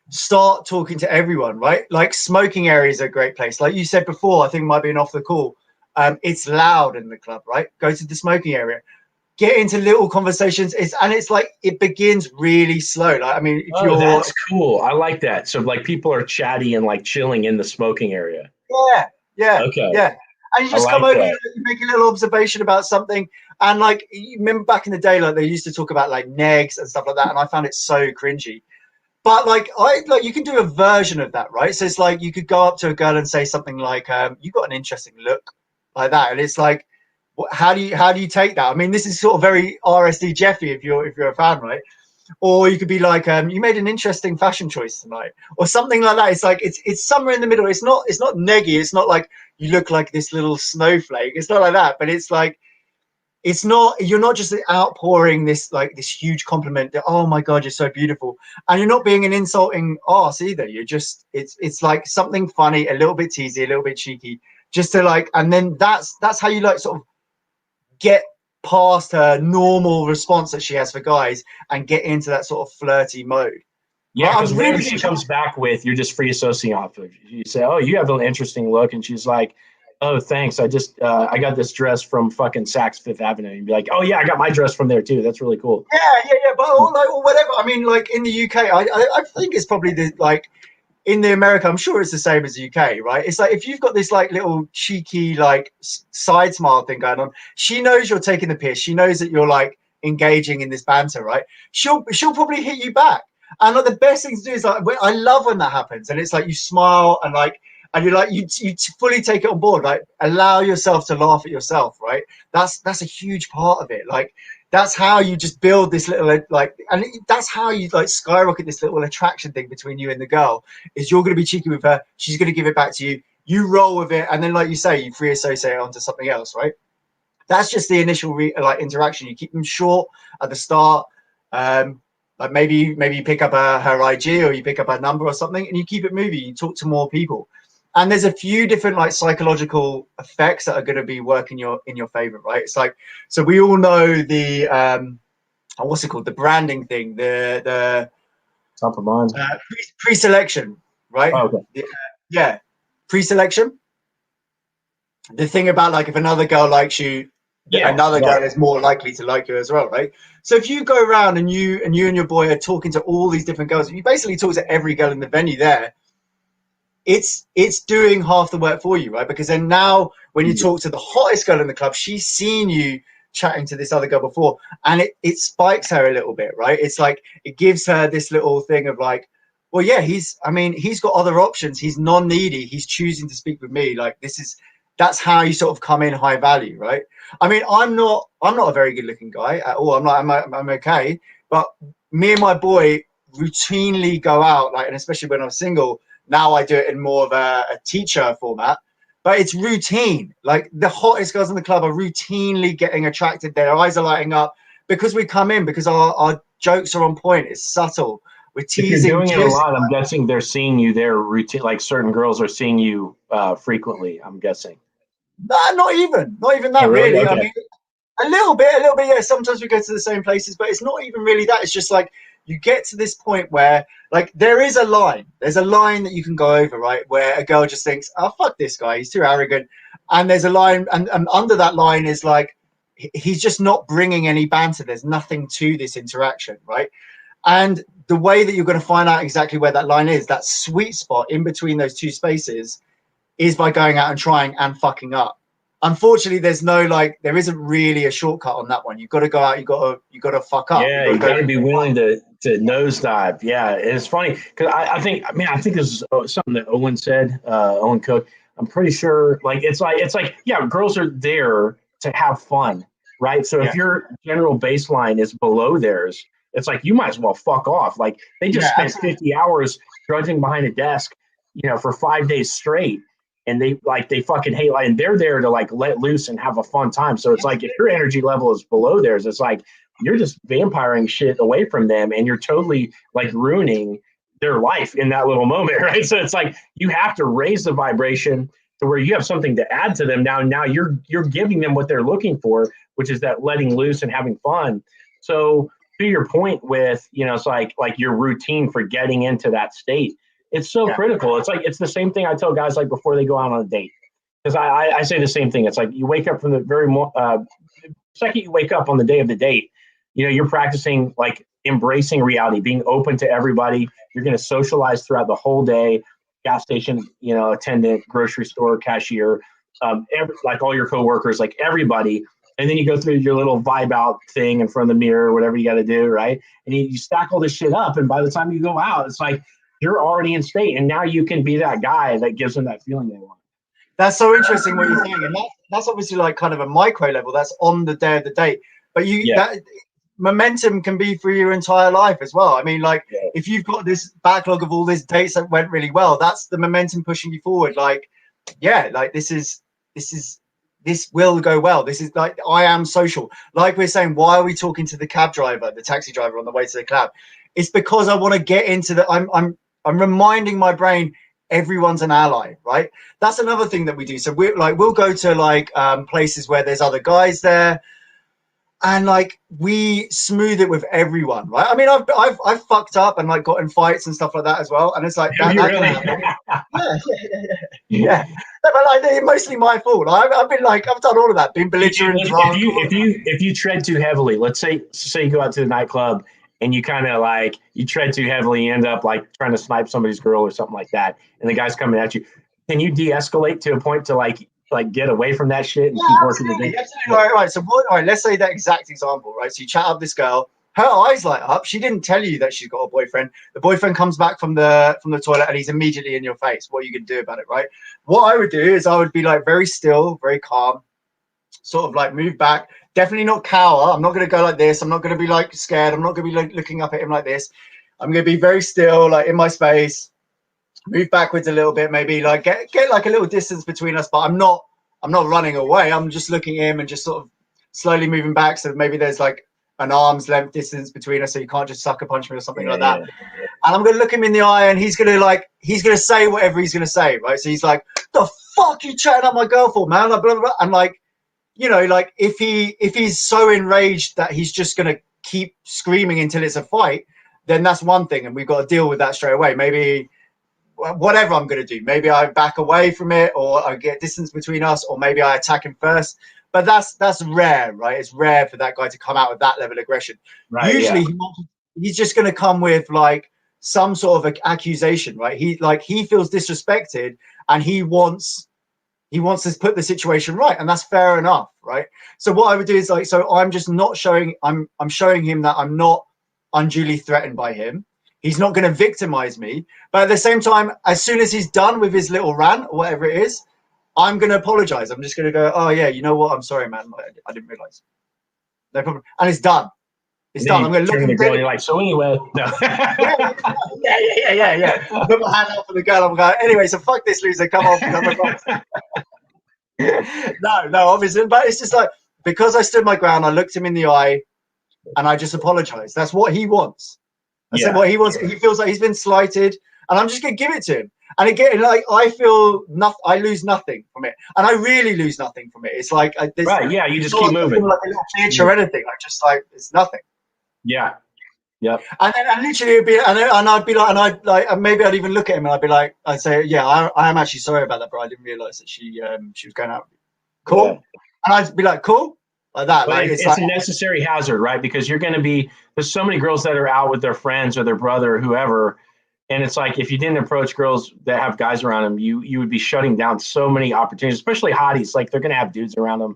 Start talking to everyone, right? Like smoking areas are a great place. Like you said before, I think it might be an off the call. It's loud in the club, right? Go to the smoking area, get into little conversations. It's like it begins really slow. Like I mean, if you're that's cool. I like that. So like people are chatty and like chilling in the smoking area. Yeah. And you just come over, you make a little observation about something. And like you remember back in the day, like they used to talk about like negs and stuff like that, and I found it so cringy. But like you can do a version of that, right? So it's like you could go up to a girl and say something like, "You got an interesting look," like that, and it's like, how do you take that? I mean, this is sort of very RSD Jeffy if you're a fan, right? Or you could be like, "You made an interesting fashion choice tonight," or something like that. It's like it's somewhere in the middle. It's not neggy. It's not like you look like this little snowflake. It's not like that. But it's like you're not just outpouring this huge compliment that, oh my God, you're so beautiful, and you're not being an insulting arse either. You're just it's like something funny, a little bit teasy, a little bit cheeky, just to like, and then that's how you like sort of get past her normal response that she has for guys and get into that sort of flirty mode. Yeah, because whatever she comes back with, you're just free associating off of. You say, "Oh, you have an interesting look," and she's like, "Oh, thanks. I just I got this dress from fucking Saks Fifth Avenue." And you'd be like, "Oh yeah, I got my dress from there too. That's really cool." Yeah. But or whatever. I mean, like in the UK, I think it's probably the like in the America. I'm sure it's the same as the UK, right? It's like if you've got this like little cheeky like side smile thing going on, she knows you're taking the piss. She knows that you're like engaging in this banter, right? She'll probably hit you back. And like the best thing to do is like I love when that happens, and it's like you smile and like. And you're like you fully take it on board, like allow yourself to laugh at yourself, right? That's a huge part of it. Like that's how you just build this little like, and that's how you like skyrocket this little attraction thing between you and the girl. Is you're going to be cheeky with her, she's going to give it back to you, you roll with it, and then like you say, you free associate it onto something else, right? That's just the initial like interaction. You keep them short at the start. Like maybe you pick up her IG or you pick up her number or something, and you keep it moving. You talk to more people. And there's a few different like psychological effects that are going to be working in your favor, right? It's like, so we all know the what's it called, the branding thing, the top of mind, pre-selection, right? Oh, okay. Yeah, pre-selection. The thing about like if another girl likes you, another girl is more likely to like you as well, right? So if you go around and you and your boy are talking to all these different girls, you basically talk to every girl in the venue there. It's doing half the work for you, right? Because then now when you talk to the hottest girl in the club, she's seen you chatting to this other girl before, and it spikes her a little bit, right? It's like it gives her this little thing of like, well, yeah, he's got other options. He's non-needy. He's choosing to speak with me. Like that's how you sort of come in high value, right? I mean, I'm not a very good looking guy at all. I'm okay, but me and my boy routinely go out, like, and especially when I'm single. Now I do it in more of a teacher format, but it's routine. Like the hottest girls in the club are routinely getting attracted. Their eyes are lighting up because we come in, because our jokes are on point. It's subtle. We're teasing. If you're doing it a lot, I'm guessing they're seeing you there routine. Like certain girls are seeing you frequently. I'm guessing. Not even that, really. Okay. I mean, a little bit. Yeah. Sometimes we go to the same places, but it's not even really that. It's just like you get to this point where like there's a line that you can go over, right? Where a girl just thinks, oh, fuck this guy, he's too arrogant. And there's a line, and under that line is like, he's just not bringing any banter. There's nothing to this interaction, right? And the way that you're going to find out exactly where that line is, that sweet spot in between those two spaces, is by going out and trying and fucking up. Unfortunately, there isn't really a shortcut on that one. You've got to go out. You got to fuck up. Yeah, you got to be willing to nosedive. Yeah, and it's funny because I think this is something that Owen said. Owen Cook. I'm pretty sure. Like it's like yeah, girls are there to have fun, right? So if your general baseline is below theirs, it's like you might as well fuck off. Like they just spent 50 hours drudging behind a desk, for 5 days straight. and they fucking hate life, and they're there to like let loose and have a fun time. So it's like if your energy level is below theirs, it's like you're just vampiring shit away from them, and you're totally like ruining their life in that little moment, right? So it's like you have to raise the vibration to where you have something to add to them. Now you're giving them what they're looking for, which is that letting loose and having fun. So to your point with, it's like your routine for getting into that state, it's so critical. It's like it's the same thing I tell guys like before they go out on a date, because I say the same thing. It's like you wake up from the second you wake up on the day of the date, you're practicing like embracing reality, being open to everybody. You're going to socialize throughout the whole day. Gas station, attendant, grocery store cashier, like all your coworkers, like everybody. And then you go through your little vibe out thing in front of the mirror, whatever you got to do, right? And you stack all this shit up, and by the time you go out, it's like you're already in state, and now you can be that guy that gives them that feeling they want. That's so interesting what you're saying, and that's obviously like kind of a micro level. That's on the day of the date, but that momentum can be for your entire life as well. I mean, like if you've got this backlog of all these dates that went really well, that's the momentum pushing you forward. Like, like this will go well. This is like, I am social. Like we're saying, why are we talking to the cab driver, the taxi driver on the way to the club? It's because I want to get into the, I'm reminding my brain, everyone's an ally, right? That's another thing that we do. So we'll go to like places where there's other guys there, and like we smooth it with everyone, right? I mean, I've fucked up and like got in fights and stuff like that as well, and it's like that really? yeah. But like, mostly my fault. I've been like, I've done all of that, been belligerent, drunk. If you tread too heavily, let's say you go out to the nightclub and you kind of like you tread too heavily, you end up like trying to snipe somebody's girl or something like that, and the guy's coming at you. Can you de-escalate to a point to like get away from that shit and keep working the day? Absolutely. Right. So let's say that exact example, right? So you chat up this girl, her eyes light up. She didn't tell you that she's got a boyfriend. The boyfriend comes back from the toilet and he's immediately in your face. What are you gonna do about it, right? What I would do is I would be like very still, very calm, sort of like move back. Definitely not cower. I'm not gonna go like this. I'm not gonna be like scared. I'm not gonna be like looking up at him like this. I'm gonna be very still, like in my space. Move backwards a little bit, maybe like get like a little distance between us, but I'm not running away. I'm just looking at him and just sort of slowly moving back. So maybe there's like an arm's length distance between us, so you can't just sucker punch me or something like that. And I'm gonna look him in the eye, and he's gonna say whatever he's gonna say, right? So he's like, "The fuck you chatting up my girl for, man?" Like, blah, blah, blah. And like, like if he's so enraged that he's just gonna keep screaming until it's a fight, then that's one thing, and we've got to deal with that straight away. Maybe whatever I'm going to do, maybe I back away from it, or I get distance between us, or maybe I attack him first. But that's rare, right? It's rare for that guy to come out with that level of aggression. Right, usually he's just going to come with like some sort of accusation, right? He feels disrespected, and he wants to put the situation right, and that's fair enough, right? So what I would do is like, so I'm just not showing, I'm showing him that I'm not unduly threatened by him. He's not going to victimize me. But at the same time, as soon as he's done with his little rant or whatever it is, I'm going to apologize. I'm just going to go, "Oh, yeah, you know what? I'm sorry, man. I didn't realize." No problem. And it's done. It's done. I'm going to look at the girl. You're like, "So anyway." No. yeah. Put my hand out for the girl. I'm going, "Anyway, so fuck this loser. Come on." No, obviously. But it's just like, because I stood my ground, I looked him in the eye, and I just apologized. That's what he wants. I said what he wants. He feels like he's been slighted, and I'm just gonna give it to him. And again, like I feel nothing. I lose nothing from it, and I really lose nothing from it. It's like right, yeah. You just keep moving. Like a little glitch or anything. Like just like it's nothing. Yeah, yeah. And then and literally it'd be, and I'd be like, and I'd like, and maybe I'd even look at him and I'd be like, I'd say, "Yeah, I am actually sorry about that, but I didn't realize that she was going out." Cool. Yeah. And I'd be like, "Cool." Like that. Like, it's like a necessary hazard, right? Because you're going to be, there's so many girls that are out with their friends or their brother or whoever. And it's like, if you didn't approach girls that have guys around them, you would be shutting down so many opportunities, especially hotties. Like they're going to have dudes around them.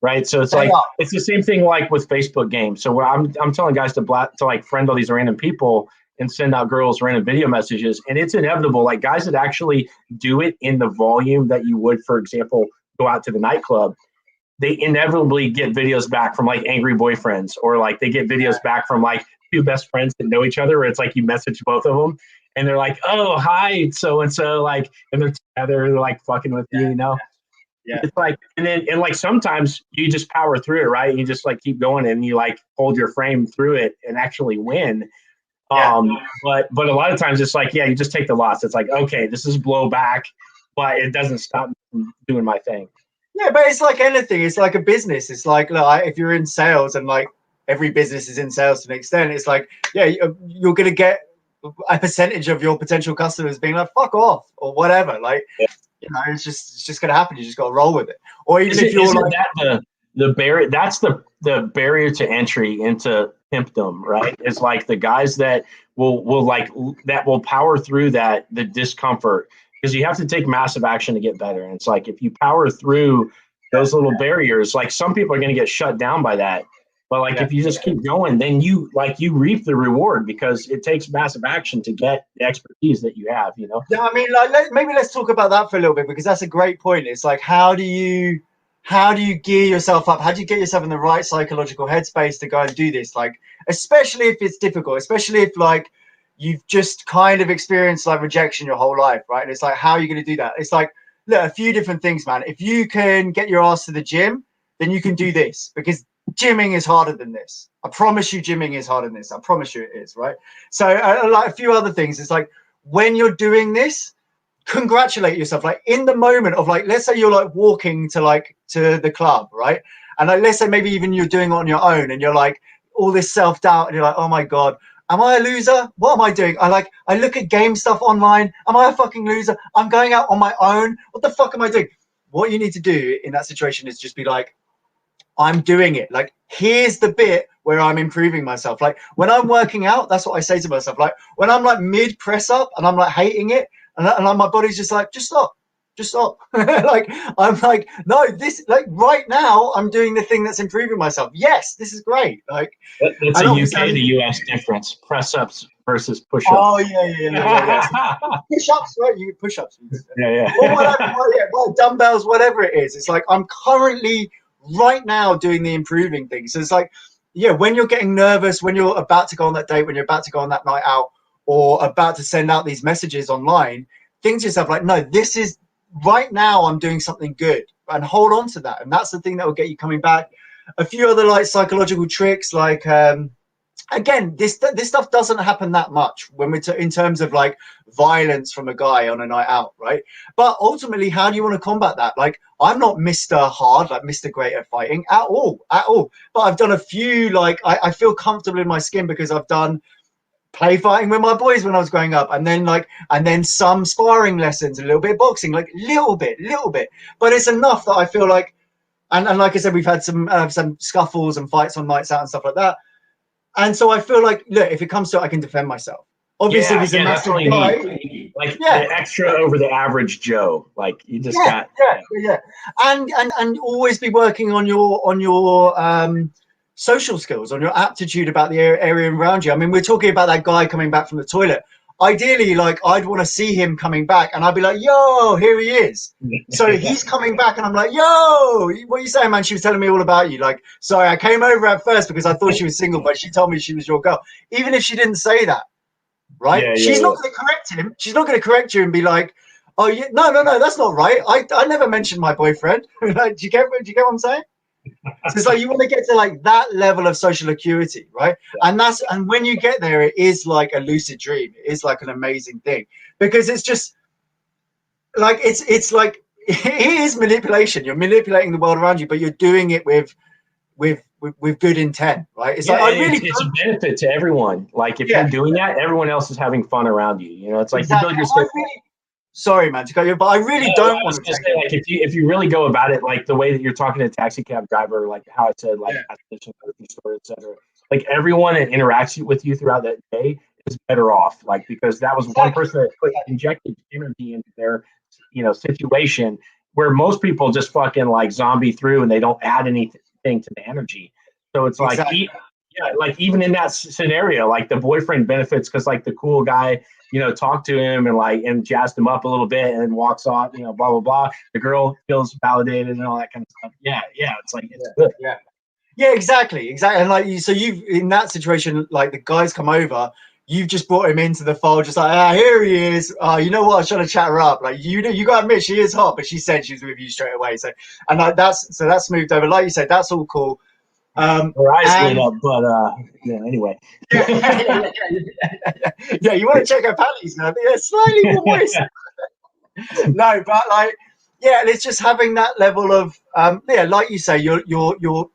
Right. So it's like, it's the same thing like with Facebook games. So I'm telling guys to like friend all these random people and send out girls random video messages. And it's inevitable. Like guys that actually do it in the volume that you would, for example, go out to the nightclub, they inevitably get videos back from like angry boyfriends, or like they get videos back from like two best friends that know each other, where it's like you message both of them. and they're like, oh, hi, so and so, like, and they're together, they're like fucking with you, you know. Yeah. It's like, and like sometimes you just power through it, right? You just like keep going and you like hold your frame through it and actually win. But a lot of times it's like, yeah, you just take the loss. It's like, okay, this is blowback, but it doesn't stop me from doing my thing. Yeah, but it's like anything. It's like a business. It's like, look, if you're in sales, and like every business is in sales to an extent, it's like, yeah, you're going to get a percentage of your potential customers being like, fuck off or whatever. Like, you know, it's just going to happen. You just got to roll with it. Or even if you're like the barrier, that's the barrier to entry into pimpdom, right? It's like the guys that will power through the discomfort, because you have to take massive action to get better. And it's like, if you power through those little barriers, like some people are going to get shut down by that. But like, if you just keep going, then you reap the reward, because it takes massive action to get the expertise that you have, you know? Yeah, I mean, like, maybe let's talk about that for a little bit, because that's a great point. It's like, how do you gear yourself up? How do you get yourself in the right psychological headspace to go and do this? Like, especially if it's difficult, especially if like you've just kind of experienced like rejection your whole life, right? And it's like, how are you going to do that? It's like, look, a few different things, man. If you can get your ass to the gym, then you can do this, because gymming is harder than this. I promise you, gymming is harder than this. I promise you it is, right? So like a few other things. It's like, when you're doing this, congratulate yourself. Like in the moment of like, let's say you're like walking to the club, right? And like, let's say maybe even you're doing it on your own, and you're like all this self-doubt, and you're like, oh my God, am I a loser? What am I doing? I look at game stuff online. Am I a fucking loser? I'm going out on my own. What the fuck am I doing? What you need to do in that situation is just be like, I'm doing it. Like, here's the bit where I'm improving myself. Like when I'm working out, that's what I say to myself. Like when I'm like mid press up and I'm like hating it, and my body's just like, just stop. Like I'm like, no, this, like right now I'm doing the thing that's improving myself. Yes, this is great. Like it's a UK to US difference. Press ups versus push ups. Oh yeah. Push ups, right? You push ups. Yeah. Or whatever, dumbbells, whatever it is. It's like I'm currently right now doing the improving thing. So it's like, yeah, when you're getting nervous, when you're about to go on that date, when you're about to go on that night out, or about to send out these messages online, think to yourself like, no, this is right now I'm doing something good, and hold on to that. And that's the thing that will get you coming back. A few other like psychological tricks, like again, this stuff doesn't happen that much when we're in terms of like violence from a guy on a night out, right? But ultimately, how do you want to combat that? Like, I'm not Mr. Hard, like Mr. Great at fighting at all. But I've done a few, like I feel comfortable in my skin because I've done play fighting with my boys when I was growing up, and then some sparring lessons, a little bit of boxing, like little bit. But it's enough that I feel like, and like I said, we've had some scuffles and fights on nights out and stuff like that. And so I feel like, look, if it comes to it, I can defend myself. Obviously, if he's a massive guy, the extra over the average Joe, like you just got and always be working on your social skills, on your aptitude about the area around you. I mean, we're talking about that guy coming back from the toilet. Ideally, like I'd want to see him coming back, and I'd be like, "Yo, here he is." So he's coming back, and I'm like, "Yo, what are you saying, man?" She was telling me all about you. Like, sorry, I came over at first because I thought she was single, but she told me she was your girl. Even if she didn't say that, right? She's not going to correct him. She's not going to correct you and be like, "Oh, yeah, no, that's not right. I never mentioned my boyfriend." Like, do you get what I'm saying? So it's like you want to get to like that level of social acuity, right? And when you get there, it is like a lucid dream. It is like an amazing thing, because it's just like it's like it is manipulation. You're manipulating the world around you, but you're doing it with good intent, right? It's like it's a benefit to everyone. Like if you're doing that, everyone else is having fun around you. You know, it's like exactly. you build your sorry, man, to cut you, but I really don't want to say, like if you really go about it, like the way that you're talking to a taxi cab driver, like how I said, like at the grocery store, etc. Like everyone that interacts with you throughout that day is better off, like because that was one person that injected energy into their, situation, where most people just fucking like zombie through and they don't add anything to the energy. So it's like, like even in that scenario, like the boyfriend benefits because like the cool guy, talked to him and jazzed him up a little bit and then walks off, blah, blah, blah. The girl feels validated and all that kind of stuff. Yeah. It's like, it's good. Yeah, exactly. And like, so you've, in that situation, like the guys come over, you've just brought him into the fold, just like, here he is. You know what? I was trying to chat her up. Like, you got to admit, she is hot, but she said she was with you straight away. So, and like that's moved over. Like you said, that's all cool. Her eyes lit up, but yeah. Anyway. Yeah, you want to check her panties, man? Yeah, slightly more moist. No, but like, yeah, it's just having that level of, yeah, like you say, you're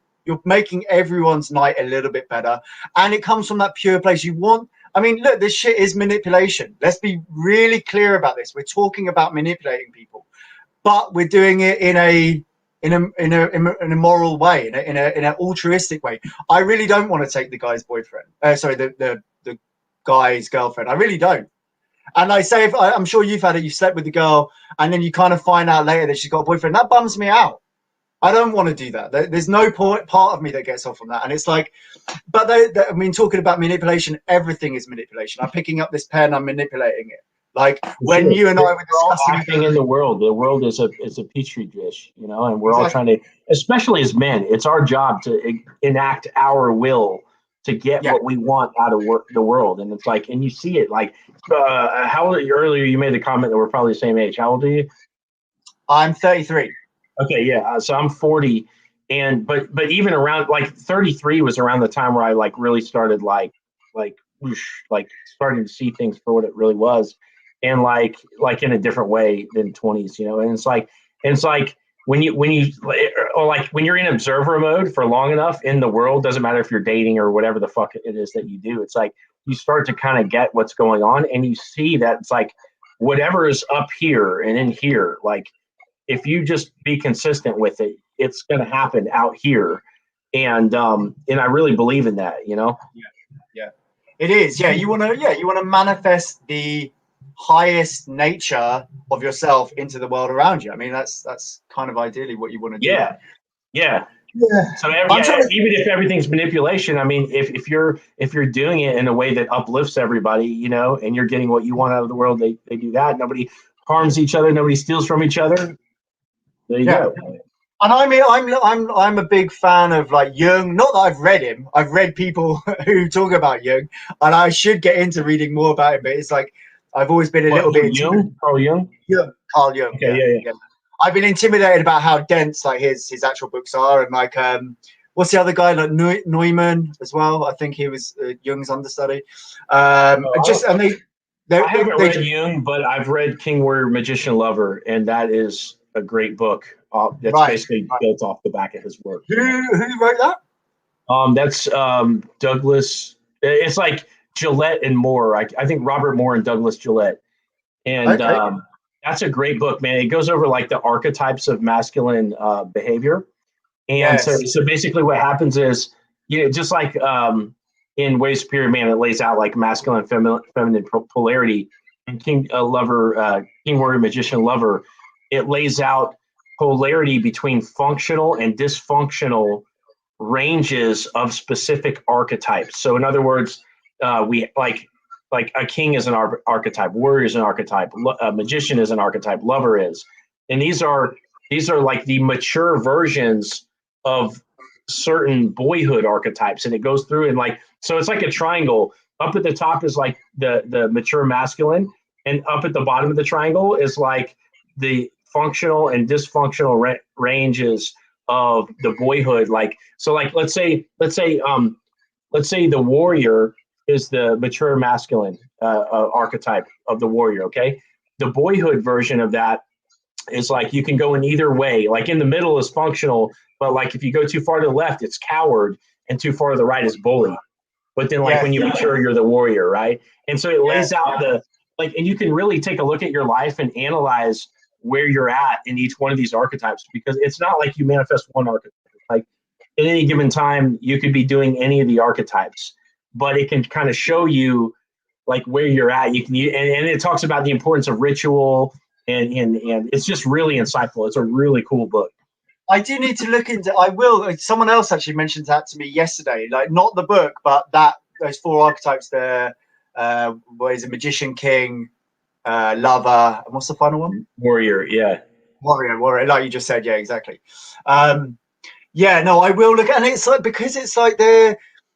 making everyone's night a little bit better, and it comes from that pure place. You want. I mean, look, this shit is manipulation. Let's be really clear about this. We're talking about manipulating people, but we're doing it in a moral way, in an altruistic way. I really don't want to take the guy's boyfriend. Sorry, the guy's girlfriend. I really don't. And I say, I'm sure you've had it. You slept with the girl, and then you kind of find out later that she's got a boyfriend. That bums me out. I don't want to do that. There's no part of me that gets off on that. And it's like, but I mean, talking about manipulation, everything is manipulation. I'm picking up this pen, I'm manipulating it. Like when you and I were discussing acting in the world is a petri dish, you know, and we're all trying to, especially as men, it's our job to enact our will to get what we want out of the world. And it's like, and you see it like, how old are you? Earlier you made the comment that we're probably the same age. How old are you? I'm 33. Okay, yeah. So I'm 40, and but even around like 33 was around the time where I like really started like whoosh, like starting to see things for what it really was, and like in a different way than 20s, you know. And it's like when you or like when you're in observer mode for long enough in the world, doesn't matter if you're dating or whatever the fuck it is that you do. It's like you start to kind of get what's going on, and you see that it's like whatever is up here and in here, like. If you just be consistent with it, it's going to happen out here, and I really believe in that. You know. Yeah, it is. Yeah, you want to manifest the highest nature of yourself into the world around you. I mean, that's kind of ideally what you want to do. Yeah. So even if everything's manipulation, I mean, if you're doing it in a way that uplifts everybody, you know, and you're getting what you want out of the world, they do that. Nobody harms each other. Nobody steals from each other. There you go. And I mean, I'm a big fan of like Jung. Not that I've read him. I've read people who talk about Jung, and I should get into reading more about him. But it's like I've always been a little bit Jung. Carl Jung. Carl Jung. Okay, yeah. I've been intimidated about how dense like his actual books are, and like what's the other guy like Neumann as well? I think he was Jung's understudy. I haven't read Jung, but I've read King, Warrior, Magician, Lover, and that is a great book. That's basically built off the back of his work. Who wrote that? That's Douglas. It's like Gillette and Moore. I think Robert Moore and Douglas Gillette. And that's a great book, man. It goes over like the archetypes of masculine behavior. And so basically what happens is, you know, just like in Way Superior Man, it lays out like masculine and feminine polarity. And King Warrior, Magician, Lover, it lays out polarity between functional and dysfunctional ranges of specific archetypes. So in other words, we like a king is an archetype, warrior is an archetype, a magician is an archetype, lover is. And these are like the mature versions of certain boyhood archetypes. And it goes through and like, so it's like a triangle. Up at the top is like the mature masculine, and up at the bottom of the triangle is like the functional and dysfunctional ranges of the boyhood. Like, so like, let's say the warrior is the mature masculine archetype of the warrior. Okay. The boyhood version of that is like, you can go in either way. Like in the middle is functional, but like if you go too far to the left, it's coward, and too far to the right is bully. But then like when you mature, you're the warrior. Right. And so it lays out and you can really take a look at your life and analyze where you're at in each one of these archetypes, because it's not like you manifest one archetype. Like at any given time, you could be doing any of the archetypes, but it can kind of show you like where you're at. You can, and it talks about the importance of ritual, and it's just really insightful. It's a really cool book. I do need to look into. I will. Someone else actually mentioned that to me yesterday. Like not the book, but those 4 archetypes there. What is it? Magician, King, Lover, and what's the final one? Warrior. Yeah. Warrior. Like you just said. Yeah, exactly. No, I will look, and it's like, because it's like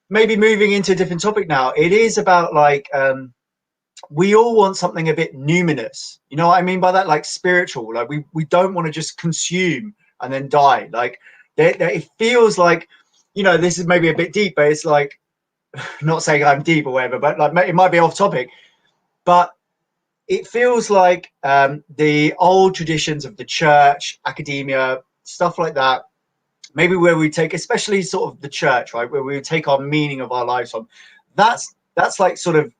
maybe moving into a different topic now, it is about like we all want something a bit numinous. You know what I mean by that? Like spiritual. Like we don't want to just consume and then die. Like it feels like, you know, this is maybe a bit deep, but it's like, not saying I'm deep or whatever, but like it might be off topic, but it feels like the old traditions of the church, academia, stuff like that, maybe where we take, especially sort of the church, right, where we take our meaning of our lives from, that's like sort of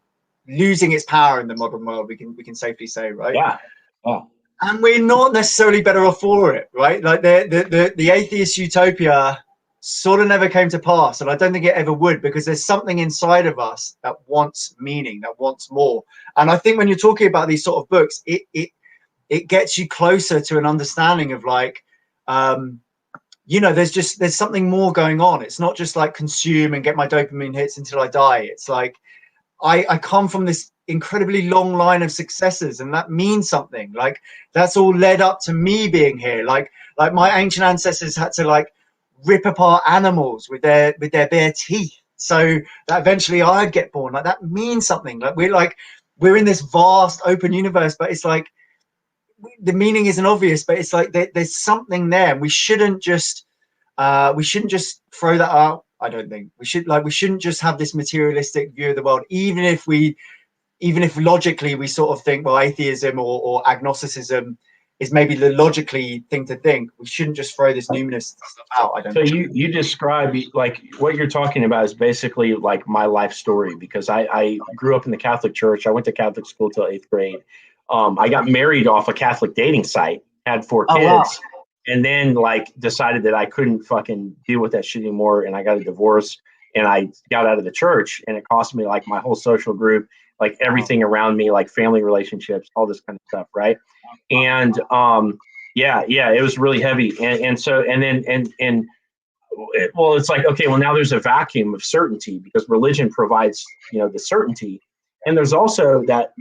losing its power in the modern world, we can safely say, right? Yeah. Oh. And we're not necessarily better off for it, right? Like the atheist utopia sort of never came to pass, and I don't think it ever would, because there's something inside of us that wants meaning, that wants more. And I think when you're talking about these sort of books, it gets you closer to an understanding of like, you know, there's something more going on. It's not just like consume and get my dopamine hits until I die. It's like I come from this incredibly long line of successes, and that means something. Like that's all led up to me being here. Like my ancient ancestors had to like rip apart animals with their bare teeth so that eventually I'd get born. Like that means something. Like we're in this vast open universe, but it's like the meaning isn't obvious, but it's like there's something there, and we shouldn't just throw that out. I don't think we shouldn't just have this materialistic view of the world, even if logically we sort of think, well, atheism or agnosticism is maybe the logically thing to think. We shouldn't just throw this numinous stuff out. I don't So think. you describe, like, what you're talking about is basically like my life story, because I grew up in the Catholic Church. I went to Catholic school till 8th grade. I got married off a Catholic dating site, had 4 kids. Wow. And then like decided that I couldn't fucking deal with that shit anymore, and I got a divorce, and I got out of the church, and it cost me like my whole social group, like everything around me, like family relationships, all this kind of stuff, right? And yeah, it was really heavy, and so well, it's like, okay, well, now there's a vacuum of certainty because religion provides, you know, the certainty, and there's also that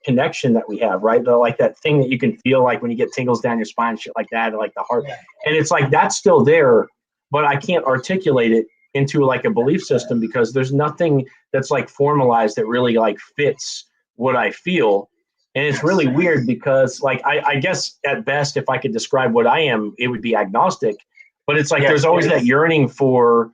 connection that we have, right? Like that thing that you can feel like when you get tingles down your spine, shit like that, like the heart, and it's like that's still there, but I can't articulate it into like a belief system because there's nothing that's like formalized that really like fits what I feel. And it's really weird because like I guess at best, if I could describe what I am, it would be agnostic. But it's like there's always that yearning for,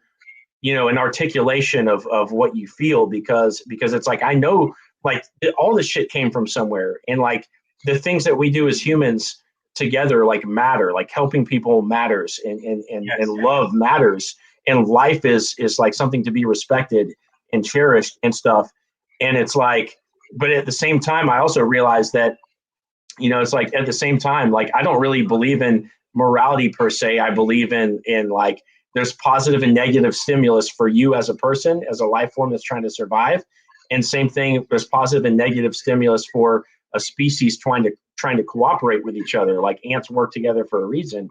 you know, an articulation of what you feel, because it's like I know like all this shit came from somewhere, and like the things that we do as humans together like matter, like helping people matters, and love matters, and life is like something to be respected and cherished and stuff. And it's like, but at the same time, I also realized that, you know, it's like at the same time, like I don't really believe in morality per se. I believe in like there's positive and negative stimulus for you as a person, as a life form that's trying to survive. And same thing, there's positive and negative stimulus for a species trying to cooperate with each other. Like ants work together for a reason.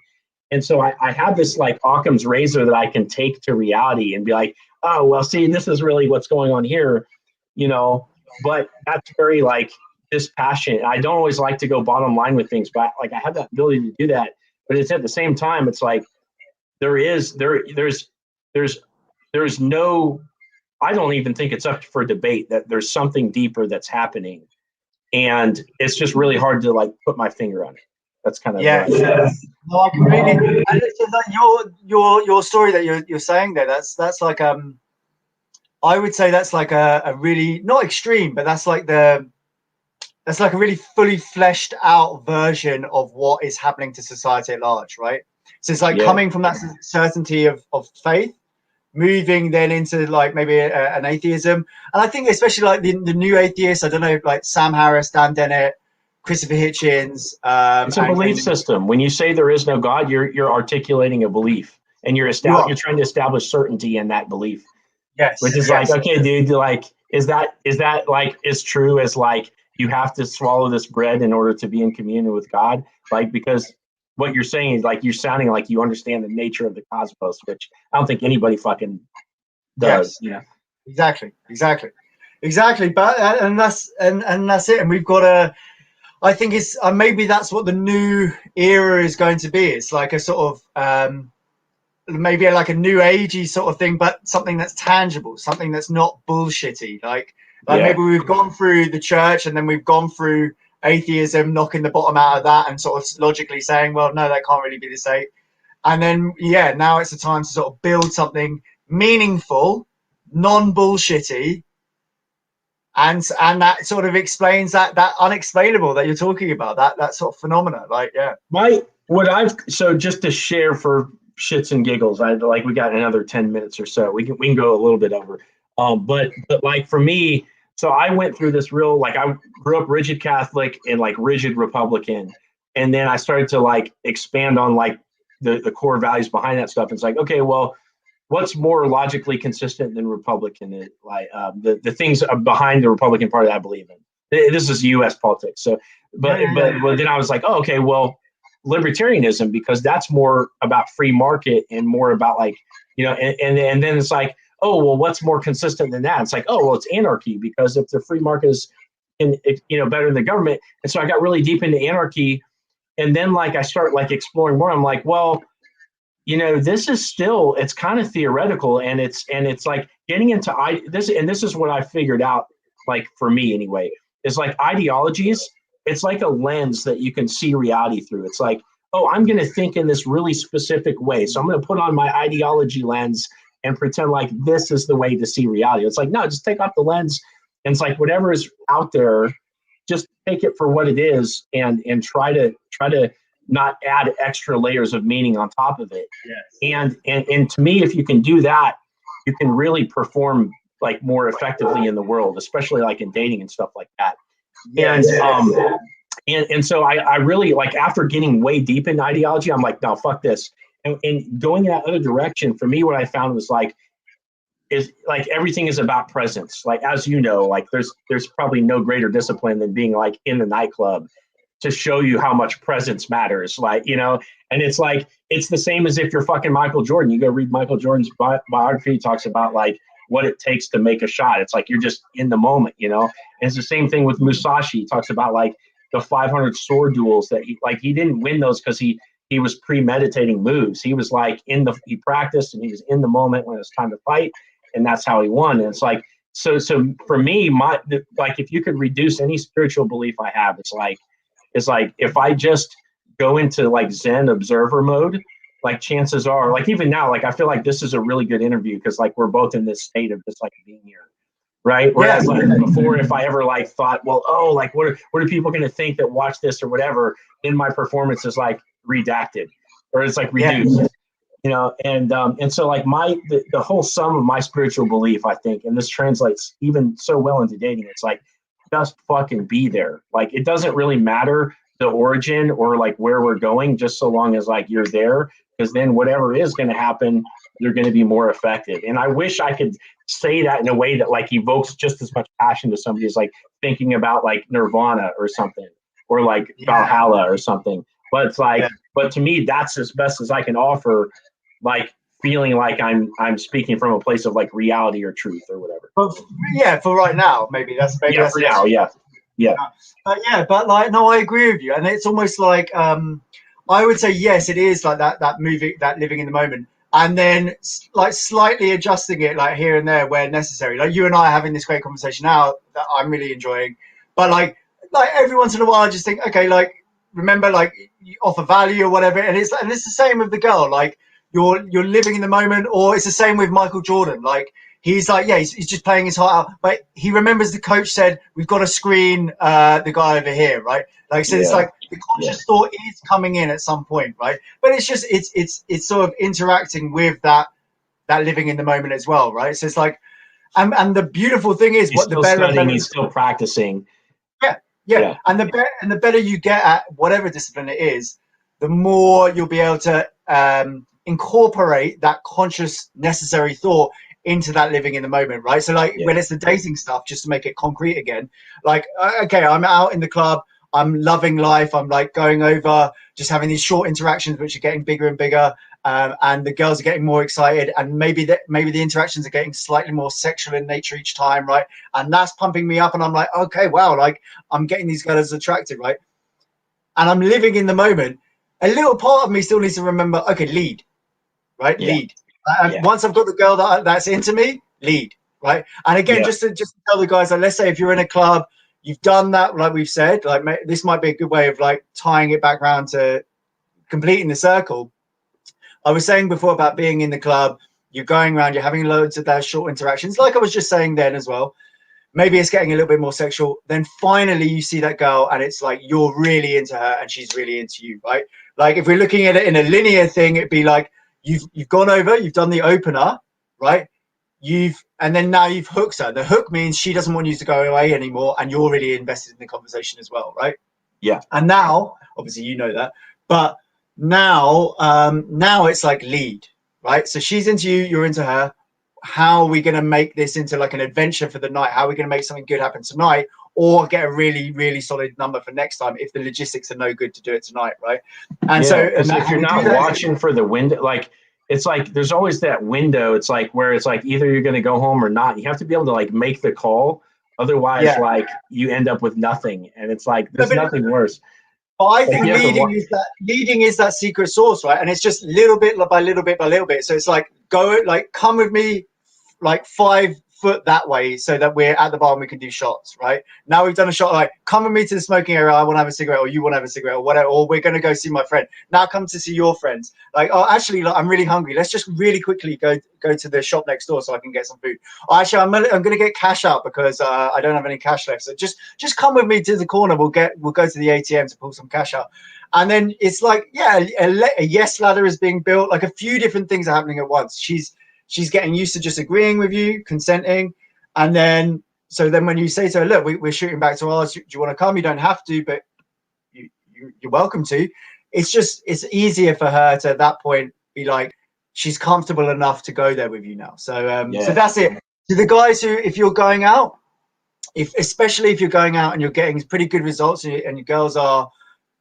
And so I have this like Occam's razor that I can take to reality and be like, oh, well, see, this is really what's going on here, you know. But that's very like dispassionate. I don't always like to go bottom line with things, but like I have that ability to do that. But it's at the same time, it's like there's no, I don't even think it's up for debate that there's something deeper that's happening, and it's just really hard to like put my finger on it. That's kind of No, I completely. And it's just like your story that you're saying there. That's like I would say that's like a really not extreme, but that's like a really fully fleshed out version of what is happening to society at large, right? So it's like coming from that certainty of faith, moving then into like maybe an atheism. And I think especially like the new atheists, I don't know, like Sam Harris, Dan Dennett, Christopher Hitchens. It's a belief system. When you say there is no God, you're articulating a belief, and you're trying to establish certainty in that belief. Yes. Which is like, okay, dude, like, is that like as true as like you have to swallow this bread in order to be in communion with God? Like, because what you're saying is like you're sounding like you understand the nature of the cosmos, which I don't think anybody fucking does. Yes. Yeah. Exactly. But and that's it. And we've got to. I think it's maybe that's what the new era is going to be. It's like a sort of maybe like a new agey sort of thing, but something that's tangible, something that's not bullshitty. Like maybe we've gone through the church and then we've gone through atheism, knocking the bottom out of that and sort of logically saying, well, no, that can't really be the same. And then, yeah, now it's the time to sort of build something meaningful, non-bullshitty, and that sort of explains that unexplainable that you're talking about, that sort of phenomena. Like, yeah. So just to share for shits and giggles, we got another 10 minutes or so. We can go a little bit over. But like for me, so I went through this real, like I grew up rigid Catholic and like rigid Republican. And then I started to like expand on like the core values behind that stuff. It's like, okay, well, what's more logically consistent than Republican? Like the things behind the Republican Party I believe in. This is U.S. politics. So, but then I was like, oh, okay, well, libertarianism, because that's more about free market and more about like, and then it's like, oh, well, what's more consistent than that? It's like, oh, well, it's anarchy, because if the free market is better than the government. And so I got really deep into anarchy. And then like I start like exploring more. I'm like, well, this is still, it's kind of theoretical, and it's like getting into this is what I figured out, like for me anyway, is like ideologies. It's like a lens that you can see reality through. It's like, oh, I'm going to think in this really specific way. So I'm going to put on my ideology lens and pretend like this is the way to see reality. It's like, no, just take off the lens. And it's like, whatever is out there, just take it for what it is, and try to not add extra layers of meaning on top of it. Yes. And to me, if you can do that, you can really perform like more effectively in the world, especially like in dating and stuff like that. Yes. And so I really, like, after getting way deep in ideology, I'm like, no, fuck this. And going in that other direction, for me, what I found was is everything is about presence. Like, as you know, like there's probably no greater discipline than being like in the nightclub to show you how much presence matters. Like, and it's like, it's the same as if you're fucking Michael Jordan. You go read Michael Jordan's biography. He talks about like what it takes to make a shot. It's like, you're just in the moment, And it's the same thing with Musashi. He talks about like the 500 sword duels that he didn't win those because he was premeditating moves. He was like he practiced, and he was in the moment when it was time to fight. And that's how he won. And it's like, so for me, if you could reduce any spiritual belief I have, it's like if I just go into like Zen observer mode, like chances are, like even now, like I feel like this is a really good interview because like we're both in this state of just like being here, right? Whereas like before, if I ever like thought, well, oh, like what are people going to think that watch this or whatever, then my performance is like redacted, or it's like reduced. And so like the whole sum of my spiritual belief, I think, and this translates even so well into dating, it's like, just fucking be there. Like, it doesn't really matter the origin or like where we're going, just so long as like you're there, because then whatever is going to happen, you're going to be more effective. And I wish I could say that in a way that like evokes just as much passion to somebody as like thinking about like Nirvana or something, or like Valhalla or something. But it's like, but to me, that's as best as I can offer, like feeling like I'm speaking from a place of like reality or truth or whatever. But for right now, maybe that's for now. But like, no, I agree with you, and it's almost like I would say yes, it is like that moving, that living in the moment, and then like slightly adjusting it like here and there where necessary. Like you and I are having this great conversation now that I'm really enjoying, but like every once in a while I just think, okay, like remember, like you offer value or whatever, and it's the same with the girl, like you're living in the moment. Or it's the same with Michael Jordan, like he's like, he's just playing his heart out, but he remembers the coach said, we've got to screen the guy over here, right? Like, so it's like the conscious thought is coming in at some point, right? But it's just, it's sort of interacting with that living in the moment as well, right? So it's like, and the beautiful thing is, he's still studying, he's still practicing. Yeah. And the better you get at whatever discipline it is, the more you'll be able to incorporate that conscious, necessary thought into that living in the moment, right? So like when it's the dating stuff, just to make it concrete again, like, okay, I'm out in the club, I'm loving life, I'm like going over, just having these short interactions, which are getting bigger and bigger, and the girls are getting more excited, and maybe the interactions are getting slightly more sexual in nature each time, right? And that's pumping me up, and I'm like, okay, wow, like I'm getting these girls attracted, right? And I'm living in the moment. A little part of me still needs to remember, okay, lead. right? Yeah. Lead. Once I've got the girl that's into me, lead, right? And again, just to tell the guys, like, let's say if you're in a club, you've done that, like we've said, like this might be a good way of like tying it back around to completing the circle. I was saying before about being in the club, you're going around, you're having loads of those short interactions, like I was just saying then as well. Maybe it's getting a little bit more sexual. Then finally you see that girl and it's like you're really into her and she's really into you, right? Like if we're looking at it in a linear thing, it'd be like you've gone over, you've done the opener, right? And then now you've hooked her. The hook means she doesn't want you to go away anymore and you're really invested in the conversation as well, right? Yeah. And now, obviously you know that, but now it's like lead, right? So she's into you, you're into her. How are we going to make this into like an adventure for the night? How are we going to make something good happen tonight, or get a really, really solid number for next time if the logistics are no good to do it tonight, right? And if you're not watching for the window, like it's like there's always that window. It's like where it's like either you're going to go home or not. You have to be able to like make the call. Otherwise, like you end up with nothing, and it's like there's nothing worse. But I think leading is that secret sauce, right? And it's just little bit by little bit by little bit. So it's like come with me like 5 foot that way so that we're at the bar and we can do shots, right? Now we've done a shot, like come with me to the smoking area, I want to have a cigarette, or you want to have a cigarette, or whatever, or we're going to go see my friend. Now come to see your friends. Like, oh, actually, like, I'm really hungry. Let's just really quickly go to the shop next door so I can get some food. Oh, actually, I'm going to get cash out because I don't have any cash left. So just come with me to the corner. We'll go to the ATM to pull some cash out. And then it's like, a yes ladder is being built. Like a few different things are happening at once. She's getting used to just agreeing with you, consenting. And then, so then when you say to her, look, we're shooting back to ours. Do you want to come? You don't have to, but you're welcome to. It's easier for her to at that point be like, she's comfortable enough to go there with you now. So, so that's it. To the guys who, if you're going out, especially if you're going out and you're getting pretty good results and your girls are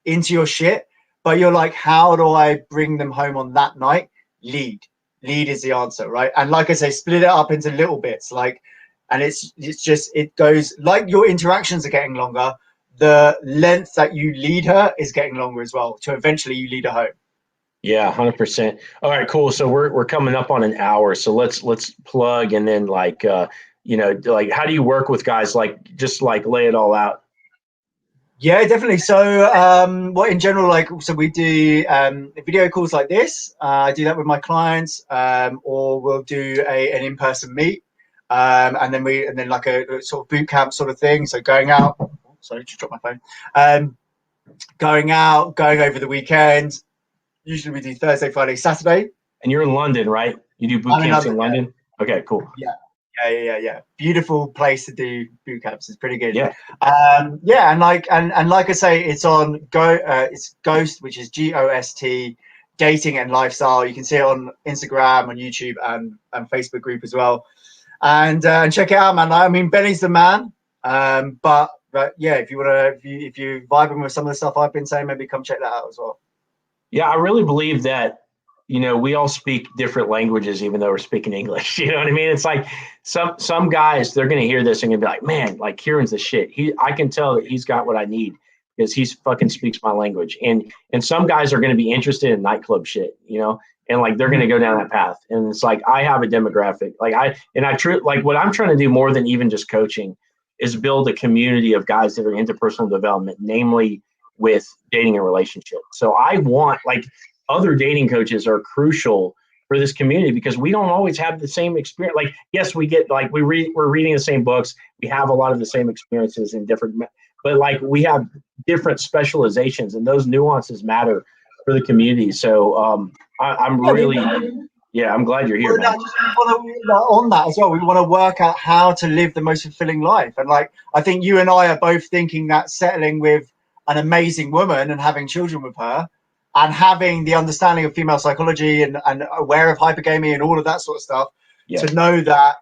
into your shit, but you're like, how do I bring them home on that night? Lead is the answer, right? And like I say, split it up into little bits, like, and it's just, it goes like your interactions are getting longer, the length that you lead her is getting longer as well, to eventually you lead her home. Yeah, 100%. All right, cool. So we're coming up on an hour, so let's plug, and then like like how do you work with guys? Like just like lay it all out. Yeah, definitely. So what in general, like, so we do video calls like this. I do that with my clients, or we'll do an in-person meet, and then like a sort of boot camp sort of thing. So going out, sorry, just dropped my phone. Going out, going over the weekend. Usually we do Thursday, Friday, Saturday. And you're in London, right? You do boot camps in London? Okay, cool. Yeah. Beautiful place to do boot camps. It's pretty good. Yeah. And like I say, it's on it's Ghost, which is GOST, dating and lifestyle. You can see it on Instagram, on YouTube, and Facebook group as well. And check it out, man. I mean, Benny's the man. But yeah, if you're vibing with some of the stuff I've been saying, maybe come check that out as well. Yeah, I really believe that, we all speak different languages, even though we're speaking English. You know what I mean? It's like some guys, they're going to hear this and going to be like, man, like Kieran's the shit. I can tell that he's got what I need because he's fucking speaks my language. And some guys are going to be interested in nightclub shit, and like they're going to go down that path. And it's like, I have a demographic. Like like what I'm trying to do more than even just coaching is build a community of guys that are into personal development, namely with dating and relationship. So I want, like, other dating coaches are crucial for this community because we don't always have the same experience. Like, yes, we get, like, we're reading the same books. We have a lot of the same experiences in different, but like we have different specializations, and those nuances matter for the community. So I'm really, I'm glad you're here, man. On that as well, we want to work out how to live the most fulfilling life. And like, I think you and I are both thinking that settling with an amazing woman and having children with her and having the understanding of female psychology and aware of hypergamy and all of that sort of stuff, to know that,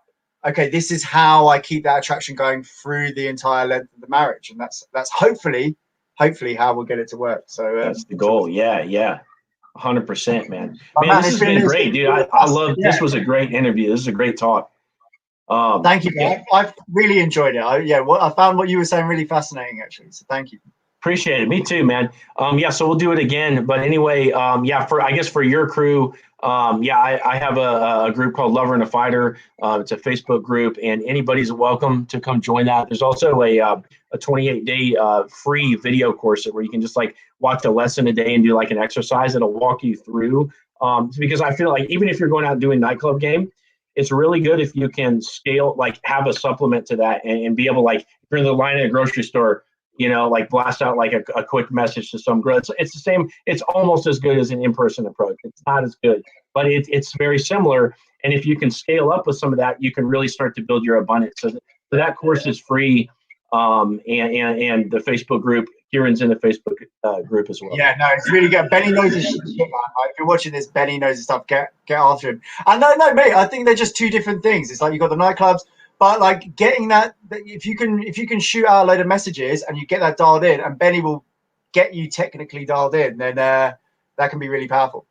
okay, this is how I keep that attraction going through the entire length of the marriage. And that's hopefully how we'll get it to work. So that's the goal. Yeah. 100%, man. This has been great, dude. I love, this was a great interview. This is a great talk. Thank you, man. I've really enjoyed it. I found what you were saying really fascinating, actually. So thank you. Appreciate it. Me too, man. Yeah, so we'll do it again. But anyway, yeah, I guess for your crew, yeah, I have a group called Lover and a Fighter. It's a Facebook group, and anybody's welcome to come join that. There's also a 28-day free video course where you can just like watch a lesson a day and do like an exercise that'll walk you through. Because I feel like even if you're going out and doing nightclub game, it's really good if you can scale, like have a supplement to that and be able, like, if you're in the line at a grocery store, like blast out like a quick message to some girl. It's the same. It's almost as good as an in-person approach. It's not as good, but it's very similar. And if you can scale up with some of that, you can really start to build your abundance. So that course is free. And the Facebook group, Kieran's in the Facebook group as well. Yeah, no, it's really good. Benny knows his shit, man. Like, if you're watching this, Benny knows his stuff. Get after him. And no, mate, I think they're just two different things. It's like you've got the nightclubs, but like getting that, if you can shoot out a load of messages and you get that dialed in, and Benny will get you technically dialed in, then that can be really powerful.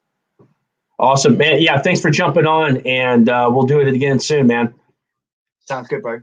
Awesome, man. Yeah, thanks for jumping on, and we'll do it again soon, man. Sounds good, bro.